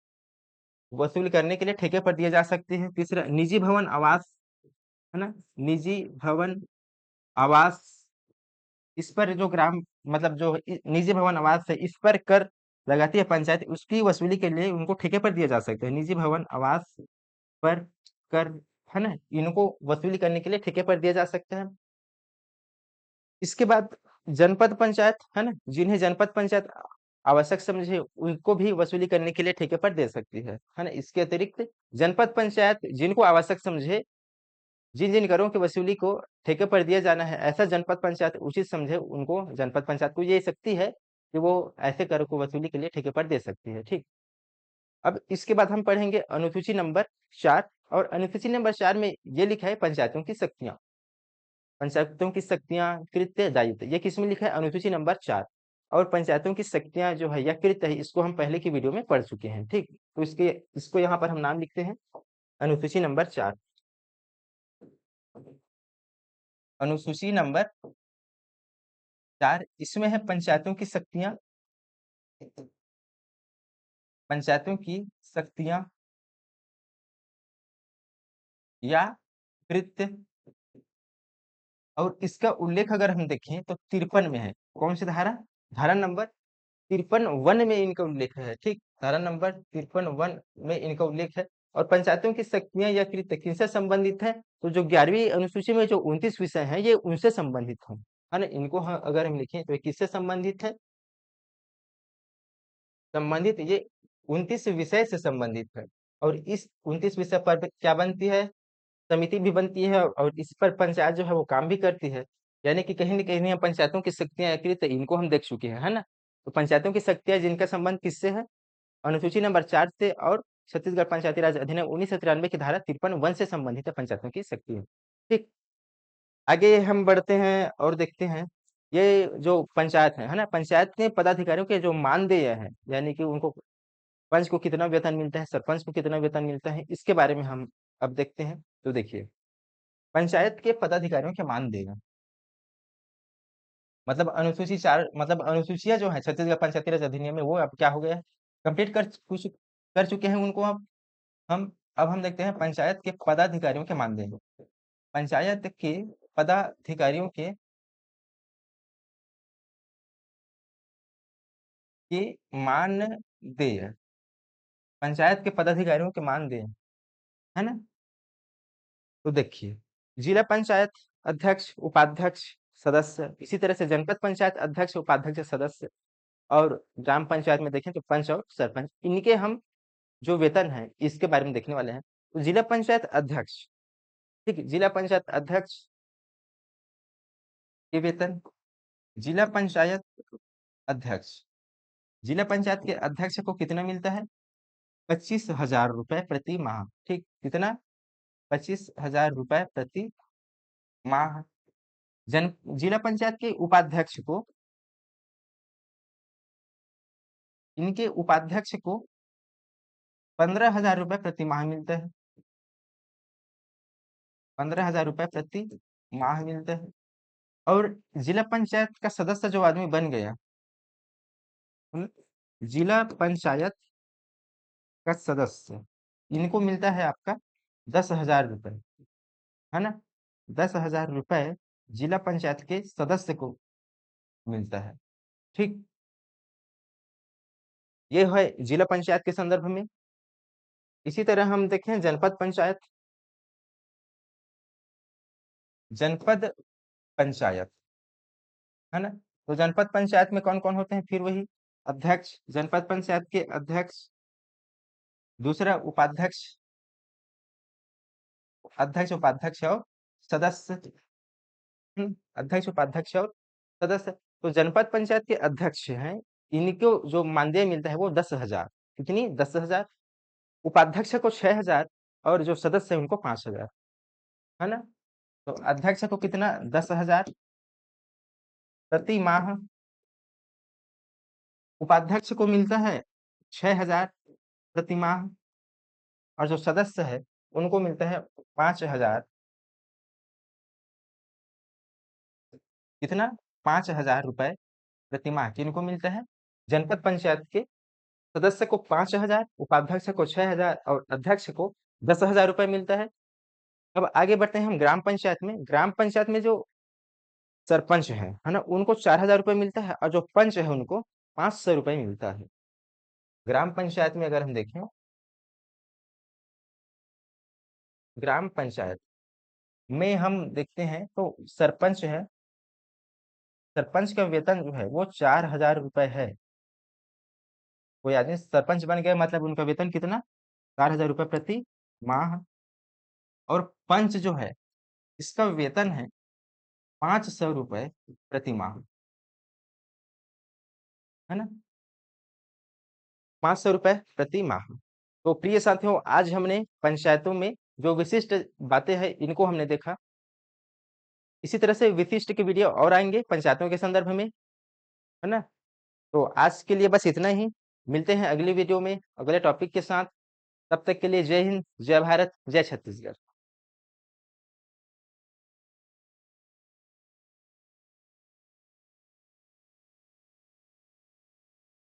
वसूल करने के लिए ठेके पर दिए जा सकते हैं। तीसरा निजी भवन आवास, है ना, निजी भवन आवास, इस पर जो ग्राम मतलब जो निजी भवन आवास है इस पर कर लगाती है पंचायत, उसकी वसूली के लिए उनको ठेके पर दिया जा सकता है। निजी भवन आवास पर कर, है ना, इनको वसूली करने के लिए ठेके पर दिया जा सकता है। इसके बाद जनपद पंचायत, है ना, जिन्हें जनपद पंचायत आवश्यक समझे उनको भी वसूली करने के लिए ठेके पर दे सकती है ना। इसके अतिरिक्त जनपद पंचायत जिनको आवश्यक समझे, जिन जिन करों की वसूली को ठेके पर दिया जाना है ऐसा जनपद पंचायत उचित समझे उनको जनपद पंचायत को ये शक्ति है कि वो ऐसे करों को वसूली के लिए ठेके पर दे सकती है, ठीक। अब इसके बाद हम पढ़ेंगे अनुसूची नंबर 4। और अनुसूची नंबर 4 में ये लिखा है पंचायतों की शक्तियां, पंचायतों की शक्तियां, कृत्य, दायित्व। ये किसमें लिखा है? अनुसूची नंबर 4। और पंचायतों की शक्तियां जो है या कृत्य है, इसको हम पहले की वीडियो में पढ़ चुके हैं। ठीक, तो इसको यहाँ पर हम नाम लिखते हैं अनुसूची नंबर 4। अनुसूची नंबर 4 इसमें है पंचायतों की शक्तियां, पंचायतों की शक्तियां या कृत्य। और इसका उल्लेख अगर हम देखें तो 53 में है। कौन सी धारा? धारा नंबर 53 वन में इनका उल्लेख है। ठीक, धारा नंबर 53 वन में इनका उल्लेख है। और पंचायतों की शक्तियां या कृत्य किनसे संबंधित है? तो जो 11वीं अनुसूची में जो 29 विषय हैं ये उनसे संबंधित है ना। इनको अगर हम लिखें तो ये किससे संबंधित है? संबंधित, ये 29 विषय से संबंधित है। और इस 29 विषय पर क्या बनती है? समिति भी बनती है और इस पर पंचायत जो है वो काम भी करती है। यानी कि कहीं न कहीं हम पंचायतों की शक्तियाँ एकीकृत इनको हम देख चुके हैं, है ना? तो पंचायतों की शक्तियाँ जिनका संबंध किससे है? अनुसूची नंबर 4 से और छत्तीसगढ़ पंचायती राज अधिनियम 1993 की धारा 53 वन से संबंधित है पंचायतों की शक्तियाँ। ठीक, आगे हम बढ़ते हैं और देखते हैं ये जो पंचायत है ना? पंचायत के पदाधिकारियों के जो मानदेय है, यानी कि उनको पंच को कितना वेतन मिलता है, सरपंच को कितना वेतन मिलता है, इसके बारे में हम अब देखते हैं। तो देखिए, पंचायत के पदाधिकारियों के मानदेय मतलब अनुसूची 4 मतलब अनुसूचियां जो है छत्तीसगढ़ पंचायती राज अधिनियम में वो अब क्या हो गया है, कंप्लीट कर चुके हैं उनको। अब हम देखते हैं पंचायत के पदाधिकारियों के मानदेय। पंचायत के पदाधिकारियों के मानदेय, पंचायत के पदाधिकारियों के मानदेय, है ना। तो देखिए, जिला पंचायत अध्यक्ष, उपाध्यक्ष, सदस्य, इसी तरह से जनपद पंचायत अध्यक्ष, उपाध्यक्ष, सदस्य, और ग्राम पंचायत में देखें तो पंच और सरपंच, इनके हम जो वेतन है इसके बारे में देखने वाले हैं। तो जिला पंचायत अध्यक्ष, ठीक है, जिला पंचायत अध्यक्ष के वेतन, जिला पंचायत अध्यक्ष, जिला पंचायत के अध्यक्ष को कितना मिलता है? 25,000 रुपए प्रति माह। ठीक, कितना? 25,000 रुपए प्रति माह। जन जिला पंचायत के उपाध्यक्ष को, इनके उपाध्यक्ष को 15,000 रुपए प्रति माह मिलता है। 15,000 रुपए प्रति माह मिलता है। और जिला पंचायत का सदस्य जो आदमी बन गया, हम्म, जिला पंचायत का सदस्य, इनको मिलता है आपका 10,000 रुपए, है ना। 10,000 रुपए जिला पंचायत के सदस्य को मिलता है। ठीक, ये है जिला पंचायत के संदर्भ में। इसी तरह हम देखें जनपद पंचायत, जनपद पंचायत, है ना। तो जनपद पंचायत में कौन कौन होते हैं? फिर वही अध्यक्ष, जनपद पंचायत के अध्यक्ष, दूसरा उपाध्यक्ष, अध्यक्ष, उपाध्यक्ष और सदस्य। अध्यक्ष, उपाध्यक्ष और सदस्य। तो जनपद पंचायत के अध्यक्ष हैं, इनको जो मानदेय मिलता है वो 10,000। कितनी? 10,000। उपाध्यक्ष को 6,000 और जो सदस्य है उनको 5,000, है ना। तो अध्यक्ष को कितना? 10,000 प्रति माह। उपाध्यक्ष को मिलता है 6,000 प्रति माह। और जो सदस्य है उनको मिलता है 5,000। कितना? 5,000 रुपए प्रति माह किनको मिलता है? जनपद पंचायत के सदस्य को 5,000, उपाध्यक्ष को 6,000 और अध्यक्ष को 10,000 रुपए मिलता है। अब आगे बढ़ते हैं हम ग्राम पंचायत में। ग्राम पंचायत में जो सरपंच है ना, उनको 4,000 रुपए मिलता है और जो पंच है उनको 500 रुपए मिलता है। ग्राम पंचायत में अगर हम देखें, ग्राम पंचायत में हम देखते हैं तो सरपंच है, सरपंच का वेतन जो है वो 4,000 रुपए है। कोई आदमी सरपंच बन गया मतलब उनका वेतन कितना? 4,000 रुपए प्रति माह। और पंच जो है इसका वेतन है 500 रुपए प्रति माह, है ना। 500 रुपए प्रति माह। तो प्रिय साथियों, आज हमने पंचायतों में जो विशिष्ट बातें हैं इनको हमने देखा। इसी तरह से विशिष्ट के वीडियो और आएंगे पंचायतों के संदर्भ में, है ना। तो आज के लिए बस इतना ही। मिलते हैं अगली वीडियो में अगले टॉपिक के साथ। तब तक के लिए जय हिंद, जय भारत, जय छत्तीसगढ़।